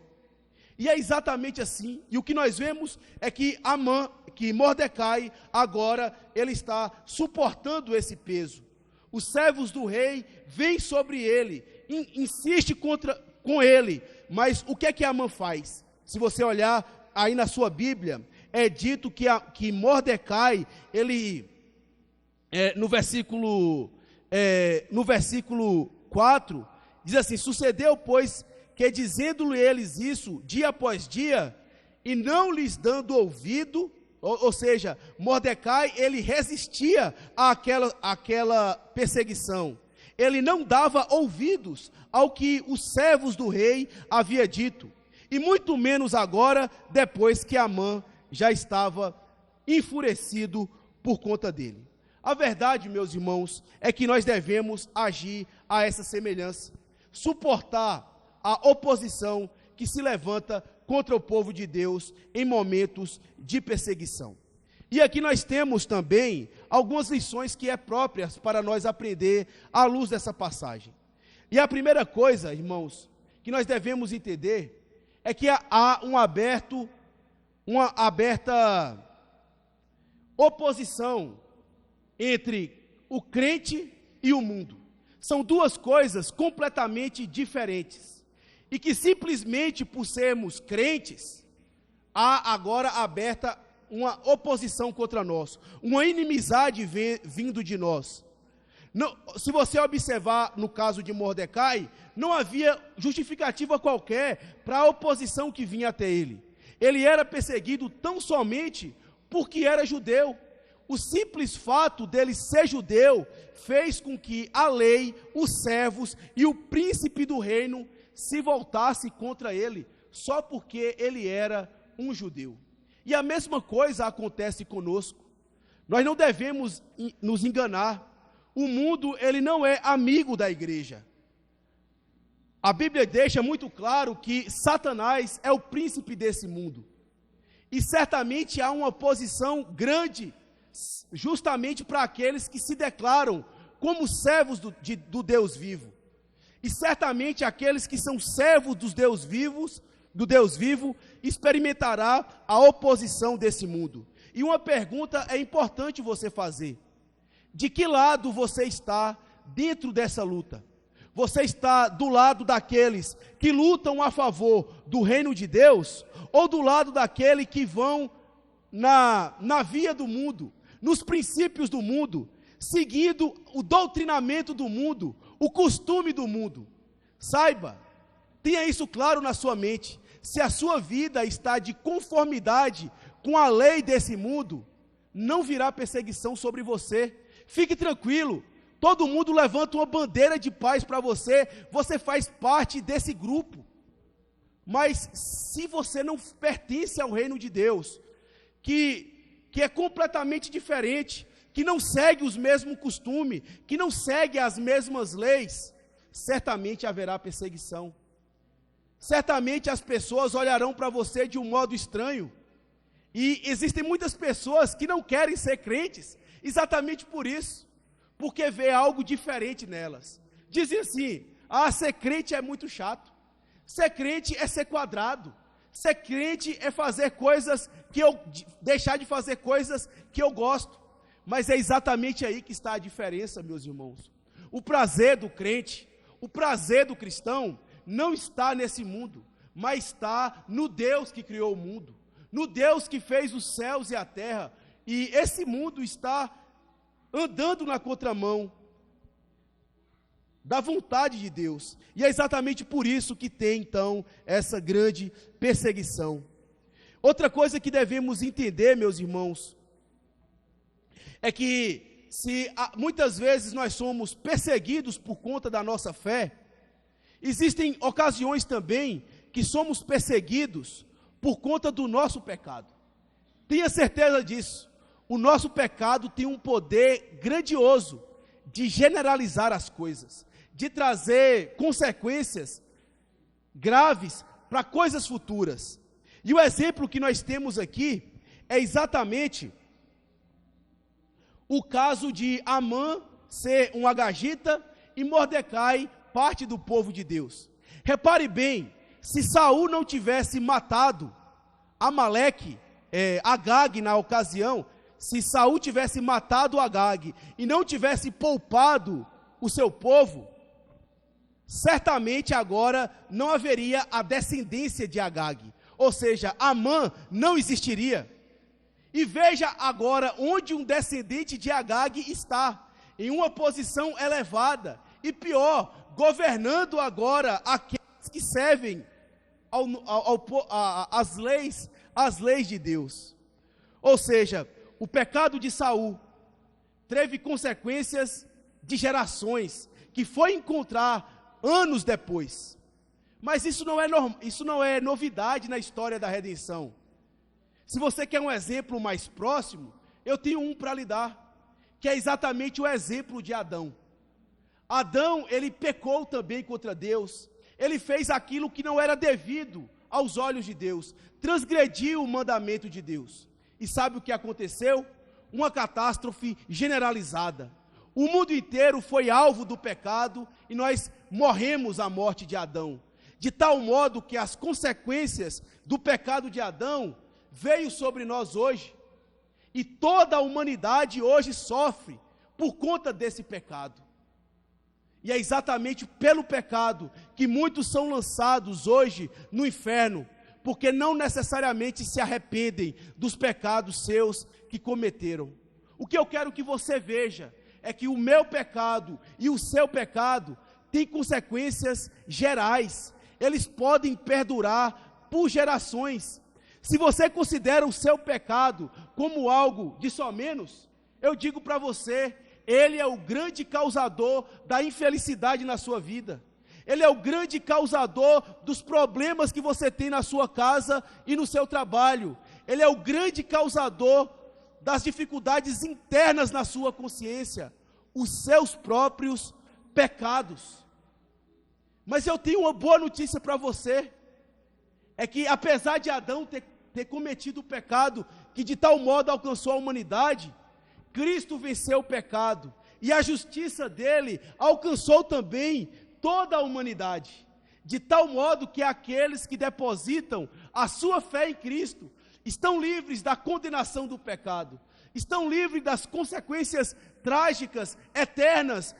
E é exatamente assim. E o que nós vemos é que Mordecai agora ele está suportando esse peso. Os servos do rei vêm sobre ele, insiste com ele. Mas o que é que Amã faz? Se você olhar aí na sua Bíblia, é dito que Mordecai, ele, no versículo 4, diz assim: sucedeu, pois, que dizendo-lhe eles isso, dia após dia, e não lhes dando ouvido, ou seja, Mordecai, ele resistia àquela perseguição. Ele não dava ouvidos ao que os servos do rei havia dito, e muito menos agora, depois que Amã já estava enfurecido por conta dele. A verdade, meus irmãos, é que nós devemos agir a essa semelhança, suportar a oposição que se levanta contra o povo de Deus em momentos de perseguição. E aqui nós temos também algumas lições que é próprias para nós aprender à luz dessa passagem. E a primeira coisa, irmãos, que nós devemos entender é que há uma aberta oposição entre o crente e o mundo. São duas coisas completamente diferentes. E que simplesmente por sermos crentes, há agora aberta uma oposição contra nós, uma inimizade vindo de nós. Não, se você observar no caso de Mordecai, não havia justificativa qualquer para a oposição que vinha até ele. Ele era perseguido tão somente porque era judeu. O simples fato dele ser judeu fez com que a lei, os servos e o príncipe do reino se voltasse contra ele, só porque ele era um judeu. E a mesma coisa acontece conosco. Nós não devemos nos enganar. O mundo, ele não é amigo da igreja. A Bíblia deixa muito claro que Satanás é o príncipe desse mundo. E certamente há uma oposição grande, justamente para aqueles que se declaram como servos do Deus vivo. E certamente aqueles que são servos do Deus vivo, experimentará a oposição desse mundo. E uma pergunta é importante você fazer: de que lado você está dentro dessa luta? Você está do lado daqueles que lutam a favor do reino de Deus, ou do lado daqueles que vão na via do mundo, nos princípios do mundo, seguindo o doutrinamento do mundo, o costume do mundo? Saiba, tenha isso claro na sua mente. Se a sua vida está de conformidade com a lei desse mundo, não virá perseguição sobre você. Fique tranquilo. Todo mundo levanta uma bandeira de paz para você, você faz parte desse grupo. Mas se você não pertence ao reino de Deus, que é completamente diferente, que não segue os mesmos costumes, que não segue as mesmas leis, certamente haverá perseguição. Certamente as pessoas olharão para você de um modo estranho. E existem muitas pessoas que não querem ser crentes, exatamente por isso, porque vê algo diferente nelas. Dizem assim: ser crente é muito chato, ser crente é ser quadrado, ser crente é fazer coisas deixar de fazer coisas que eu gosto. Mas é exatamente aí que está a diferença, meus irmãos. O prazer do crente, o prazer do cristão, não está nesse mundo, mas está no Deus que criou o mundo, no Deus que fez os céus e a terra. E esse mundo está andando na contramão da vontade de Deus, e é exatamente por isso que tem então essa grande perseguição. Outra coisa que devemos entender, meus irmãos, é que muitas vezes nós somos perseguidos por conta da nossa fé, existem ocasiões também que somos perseguidos por conta do nosso pecado. Tenha certeza disso. O nosso pecado tem um poder grandioso de generalizar as coisas, de trazer consequências graves para coisas futuras. E o exemplo que nós temos aqui é exatamente o caso de Amã ser um agagita e Mordecai parte do povo de Deus. Repare bem, se Saul não tivesse matado Amaleque, Agag na ocasião, se Saul tivesse matado Agag e não tivesse poupado o seu povo, certamente agora não haveria a descendência de Agag, ou seja, Amã não existiria. E veja agora onde um descendente de Agag está, em uma posição elevada, e pior, governando agora aqueles que servem às leis de Deus. Ou seja, o pecado de Saul teve consequências de gerações, que foi encontrar anos depois. Mas isso não é novidade na história da redenção. Se você quer um exemplo mais próximo, eu tenho um para lhe dar, que é exatamente o exemplo de Adão. Adão, ele pecou também contra Deus, ele fez aquilo que não era devido aos olhos de Deus, transgrediu o mandamento de Deus. E sabe o que aconteceu? Uma catástrofe generalizada. O mundo inteiro foi alvo do pecado e nós morremos a morte de Adão. De tal modo que as consequências do pecado de Adão veio sobre nós hoje. E toda a humanidade hoje sofre por conta desse pecado. E é exatamente pelo pecado que muitos são lançados hoje no inferno, porque não necessariamente se arrependem dos pecados seus que cometeram. O que eu quero que você veja é que o meu pecado e o seu pecado têm consequências gerais. Eles podem perdurar por gerações. Se você considera o seu pecado como algo de só menos, eu digo para você, ele é o grande causador da infelicidade na sua vida. Ele é o grande causador dos problemas que você tem na sua casa e no seu trabalho. Ele é o grande causador das dificuldades internas na sua consciência, os seus próprios pecados. Mas eu tenho uma boa notícia para você, é que apesar de Adão ter cometido o pecado, que de tal modo alcançou a humanidade, Cristo venceu o pecado, e a justiça dele alcançou também toda a humanidade, de tal modo que aqueles que depositam a sua fé em Cristo, estão livres da condenação do pecado, estão livres das consequências trágicas, eternas,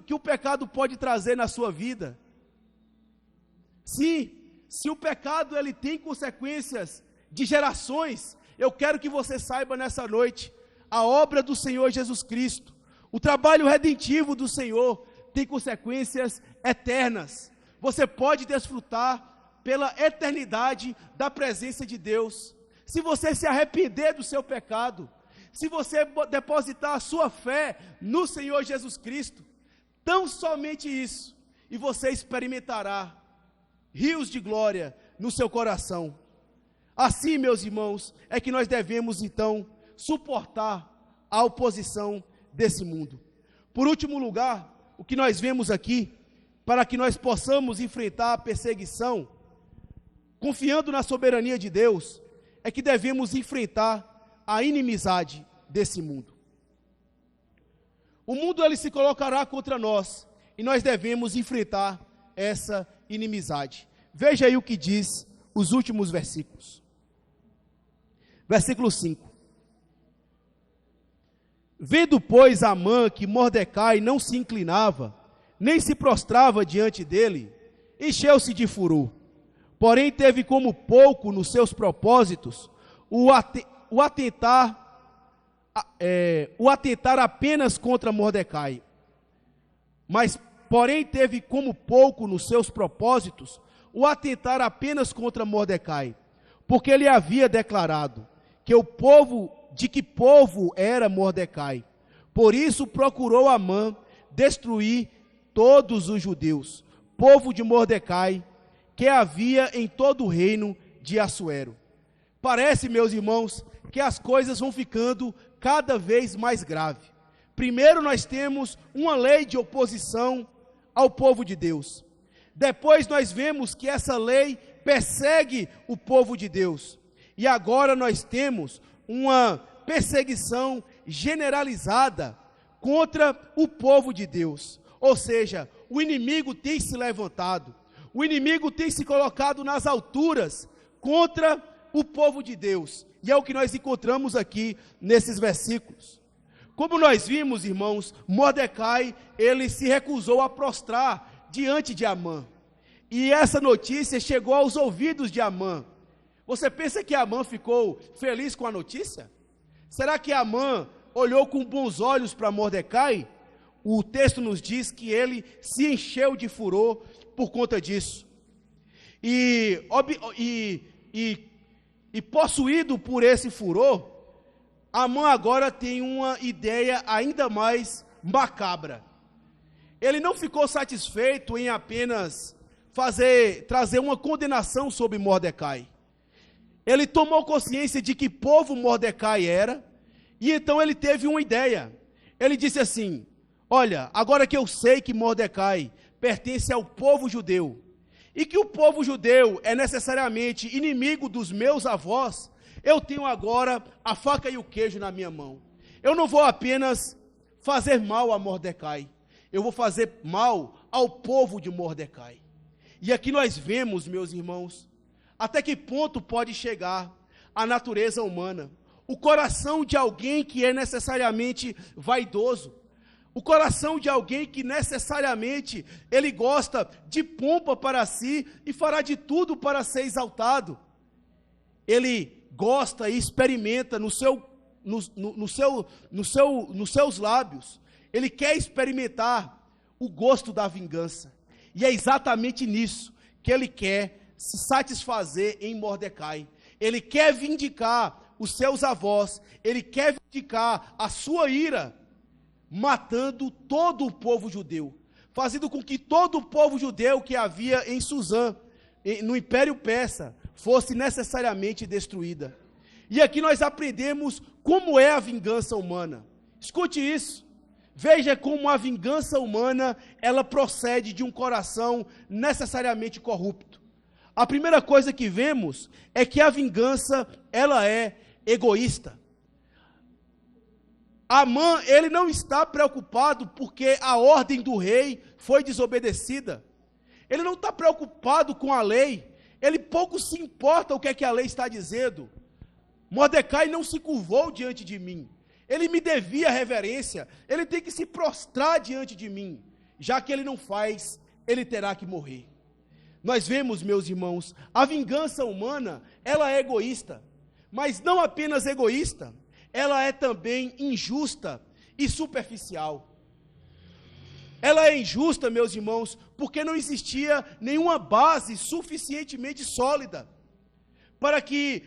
que o pecado pode trazer na sua vida. Sim, se o pecado ele tem consequências de gerações, eu quero que você saiba nessa noite, a obra do Senhor Jesus Cristo, o trabalho redentivo do Senhor, tem consequências eternas. Você pode desfrutar pela eternidade da presença de Deus. Se você se arrepender do seu pecado, se você depositar a sua fé no Senhor Jesus Cristo, tão somente isso, e você experimentará rios de glória no seu coração. Assim, meus irmãos, é que nós devemos então suportar a oposição desse mundo. Por último lugar, o que nós vemos aqui, para que nós possamos enfrentar a perseguição, confiando na soberania de Deus, é que devemos enfrentar a inimizade desse mundo. O mundo ele se colocará contra nós, e nós devemos enfrentar essa inimizade. Veja aí o que diz os últimos versículos. Versículo 5. Vendo, pois, Amã que Mordecai não se inclinava, nem se prostrava diante dele, encheu-se de furor. Porém, teve como pouco nos seus propósitos o atentar apenas contra Mordecai. Mas, porém, teve como pouco nos seus propósitos o atentar apenas contra Mordecai, porque ele havia declarado que de que povo era Mordecai. Por isso procurou Amã destruir todos os judeus, povo de Mordecai, que havia em todo o reino de Assuero. Parece, meus irmãos, que as coisas vão ficando cada vez mais graves. Primeiro nós temos uma lei de oposição ao povo de Deus. Depois nós vemos que essa lei persegue o povo de Deus. E agora nós temos uma perseguição generalizada contra o povo de Deus. Ou seja, o inimigo tem se levantado, o inimigo tem se colocado nas alturas contra o povo de Deus. E é o que nós encontramos aqui nesses versículos. Como nós vimos, irmãos, Mordecai, ele se recusou a prostrar diante de Amã. E essa notícia chegou aos ouvidos de Amã. Você pensa que Amã ficou feliz com a notícia? Será que Amã olhou com bons olhos para Mordecai? O texto nos diz que ele se encheu de furor por conta disso. E possuído por esse furor, Amã agora tem uma ideia ainda mais macabra. Ele não ficou satisfeito em apenas trazer uma condenação sobre Mordecai. Ele tomou consciência de que povo Mordecai era, e então ele teve uma ideia. Ele disse assim: olha, agora que eu sei que Mordecai pertence ao povo judeu, e que o povo judeu é necessariamente inimigo dos meus avós, eu tenho agora a faca e o queijo na minha mão. Eu não vou apenas fazer mal a Mordecai, eu vou fazer mal ao povo de Mordecai. E aqui nós vemos, meus irmãos, até que ponto pode chegar a natureza humana, o coração de alguém que é necessariamente vaidoso, o coração de alguém que necessariamente ele gosta de pompa para si e fará de tudo para ser exaltado. Ele gosta e experimenta nos seus lábios, ele quer experimentar o gosto da vingança. E é exatamente nisso que ele quer se satisfazer em Mordecai. Ele quer vindicar os seus avós, ele quer vindicar a sua ira, matando todo o povo judeu, fazendo com que todo o povo judeu que havia em Suzã, no Império Persa, fosse necessariamente destruída. E aqui nós aprendemos como é a vingança humana. Escute isso. Veja como a vingança humana, ela procede de um coração necessariamente corrupto. A primeira coisa que vemos é que a vingança, ela é egoísta. Amã, ele não está preocupado porque a ordem do rei foi desobedecida. Ele não está preocupado com a lei. Ele pouco se importa o que é que a lei está dizendo. Mordecai não se curvou diante de mim. ele me devia reverência, ele tem que se prostrar diante de mim. Já que ele não faz, ele terá que morrer. Nós vemos, meus irmãos, a vingança humana, ela é egoísta, mas não apenas egoísta, ela é também injusta e superficial. Ela é injusta, meus irmãos, porque não existia nenhuma base suficientemente sólida para que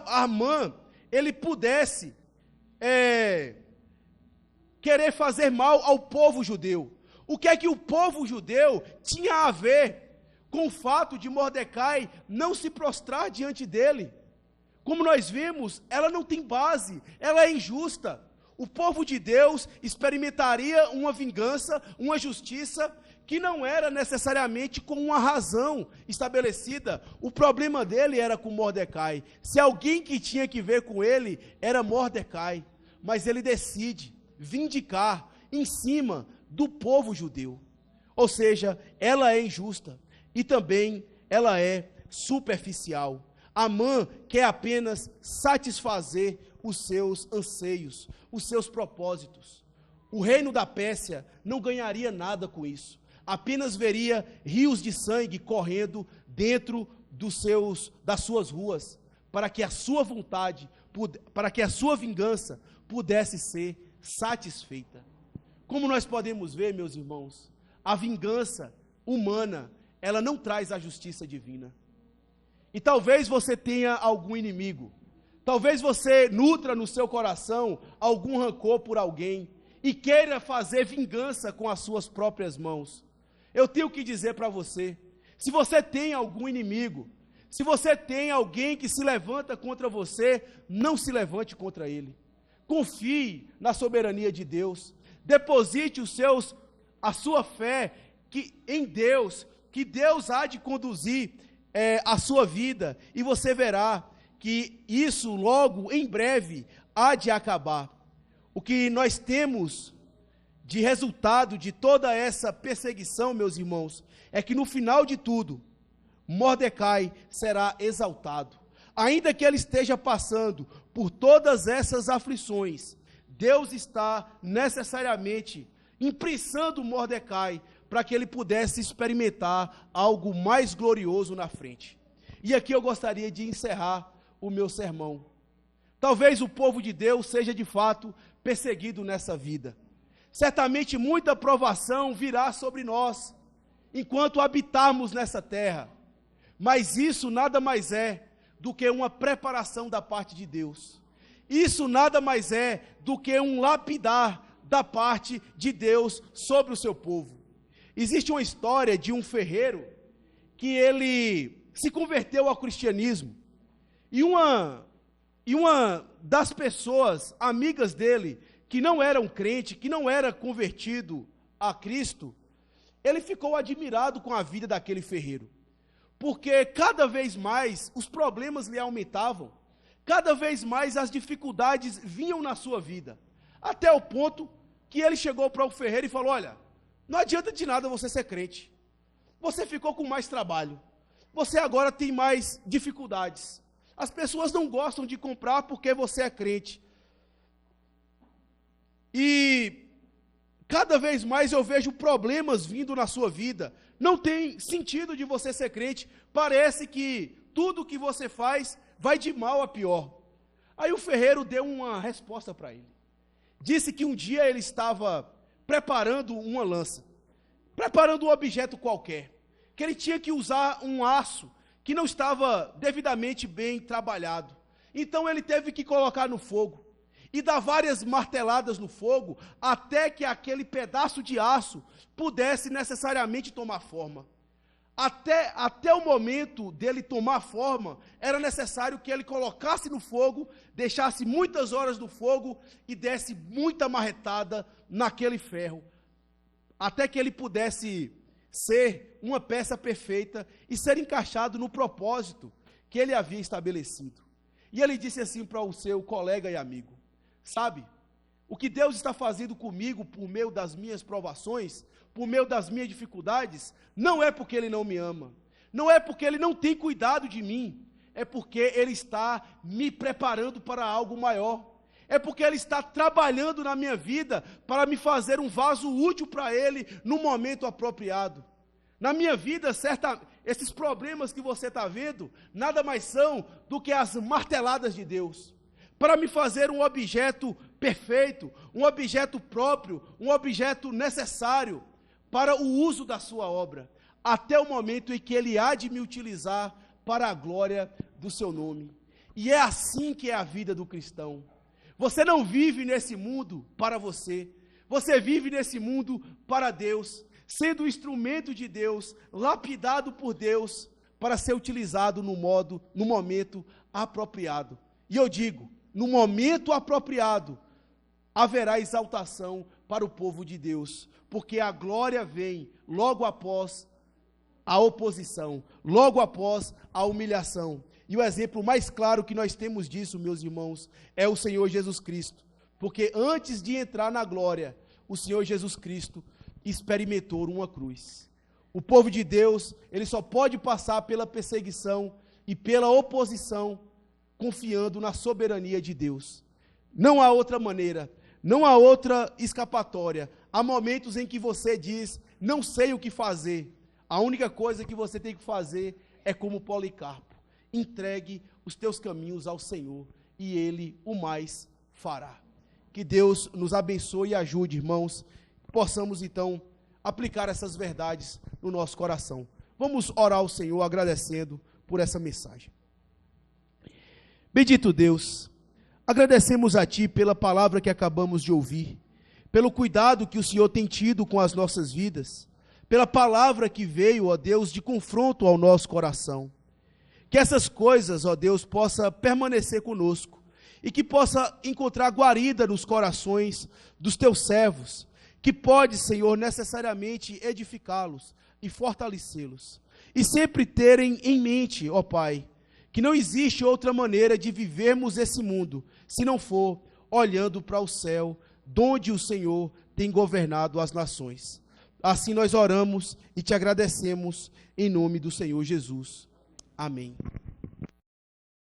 Amã, ele pudesse querer fazer mal ao povo judeu. O que é que o povo judeu tinha a ver com o fato de Mordecai não se prostrar diante dele? Como nós vimos, ela não tem base, ela é injusta. O povo de Deus experimentaria uma vingança, uma justiça, que não era necessariamente com uma razão estabelecida. O problema dele era com Mordecai. Se alguém que tinha que ver com ele, era Mordecai. Mas ele decide vindicar em cima do povo judeu. Ou seja, ela é injusta e também ela é superficial. Amã quer apenas satisfazer os seus anseios, os seus propósitos. O reino da Pérsia não ganharia nada com isso. Apenas veria rios de sangue correndo dentro das suas ruas, para que a sua vontade, para que a sua vingança pudesse ser satisfeita. Como nós podemos ver, meus irmãos, a vingança humana, ela não traz a justiça divina. E talvez você tenha algum inimigo, talvez você nutra no seu coração algum rancor por alguém e queira fazer vingança com as suas próprias mãos. Eu tenho que dizer para você, se você tem algum inimigo, se você tem alguém que se levanta contra você, não se levante contra ele. Confie na soberania de Deus. Deposite a sua fé em Deus, que Deus há de conduzir a sua vida, e você verá que isso logo, em breve, há de acabar. O que nós temos de resultado de toda essa perseguição, meus irmãos, é que no final de tudo, Mordecai será exaltado. Ainda que ele esteja passando por todas essas aflições, Deus está necessariamente imprensando Mordecai para que ele pudesse experimentar algo mais glorioso na frente. E aqui eu gostaria de encerrar o meu sermão. Talvez o povo de Deus seja de fato perseguido nessa vida. Certamente muita provação virá sobre nós, enquanto habitarmos nessa terra. Mas isso nada mais é do que uma preparação da parte de Deus. Isso nada mais é do que um lapidar da parte de Deus sobre o seu povo. Existe uma história de um ferreiro que ele se converteu ao cristianismo. E uma das pessoas, amigas dele, que não era um crente, que não era convertido a Cristo, ele ficou admirado com a vida daquele ferreiro. Porque cada vez mais os problemas lhe aumentavam, cada vez mais as dificuldades vinham na sua vida, até o ponto que ele chegou para o ferreiro e falou: olha, não adianta de nada você ser crente, você ficou com mais trabalho, você agora tem mais dificuldades, as pessoas não gostam de comprar porque você é crente, e cada vez mais eu vejo problemas vindo na sua vida, não tem sentido de você ser crente, parece que tudo que você faz vai de mal a pior. Aí o ferreiro deu uma resposta para ele. Disse que um dia ele estava preparando uma lança, preparando um objeto qualquer, que ele tinha que usar um aço que não estava devidamente bem trabalhado. Então ele teve que colocar no fogo e dar várias marteladas no fogo, até que aquele pedaço de aço pudesse necessariamente tomar forma. Até o momento dele tomar forma, era necessário que ele colocasse no fogo, deixasse muitas horas no fogo e desse muita marretada naquele ferro, até que ele pudesse ser uma peça perfeita e ser encaixado no propósito que ele havia estabelecido. E ele disse assim para o seu colega e amigo: sabe, o que Deus está fazendo comigo por meio das minhas provações, por meio das minhas dificuldades, não é porque Ele não me ama, não é porque Ele não tem cuidado de mim, é porque Ele está me preparando para algo maior, é porque Ele está trabalhando na minha vida para me fazer um vaso útil para Ele no momento apropriado. Na minha vida, esses problemas que você está vendo, nada mais são do que as marteladas de Deus, para me fazer um objeto perfeito, um objeto próprio, um objeto necessário para o uso da sua obra, até o momento em que Ele há de me utilizar para a glória do seu nome. E é assim que é a vida do cristão. Você não vive nesse mundo para você, você vive nesse mundo para Deus, sendo instrumento de Deus, lapidado por Deus, para ser utilizado no momento apropriado. E eu digo, no momento apropriado, haverá exaltação para o povo de Deus, porque a glória vem logo após a oposição, logo após a humilhação. E o exemplo mais claro que nós temos disso, meus irmãos, é o Senhor Jesus Cristo. Porque antes de entrar na glória, o Senhor Jesus Cristo experimentou uma cruz. O povo de Deus, ele só pode passar pela perseguição e pela oposição, confiando na soberania de Deus. Não há outra maneira, não há outra escapatória. Há momentos em que você diz, não sei o que fazer. A única coisa que você tem que fazer é como Policarpo. Entregue os teus caminhos ao Senhor e Ele o mais fará. Que Deus nos abençoe e ajude, irmãos, que possamos então aplicar essas verdades no nosso coração. Vamos orar ao Senhor agradecendo por essa mensagem. Bendito Deus, agradecemos a Ti pela palavra que acabamos de ouvir, pelo cuidado que o Senhor tem tido com as nossas vidas, pela palavra que veio, ó Deus, de confronto ao nosso coração. Que essas coisas, ó Deus, possa permanecer conosco e que possa encontrar guarida nos corações dos teus servos, que pode, Senhor, necessariamente edificá-los e fortalecê-los. E sempre terem em mente, ó Pai, que não existe outra maneira de vivermos esse mundo, se não for olhando para o céu, donde o Senhor tem governado as nações. Assim nós oramos e te agradecemos em nome do Senhor Jesus. Amém.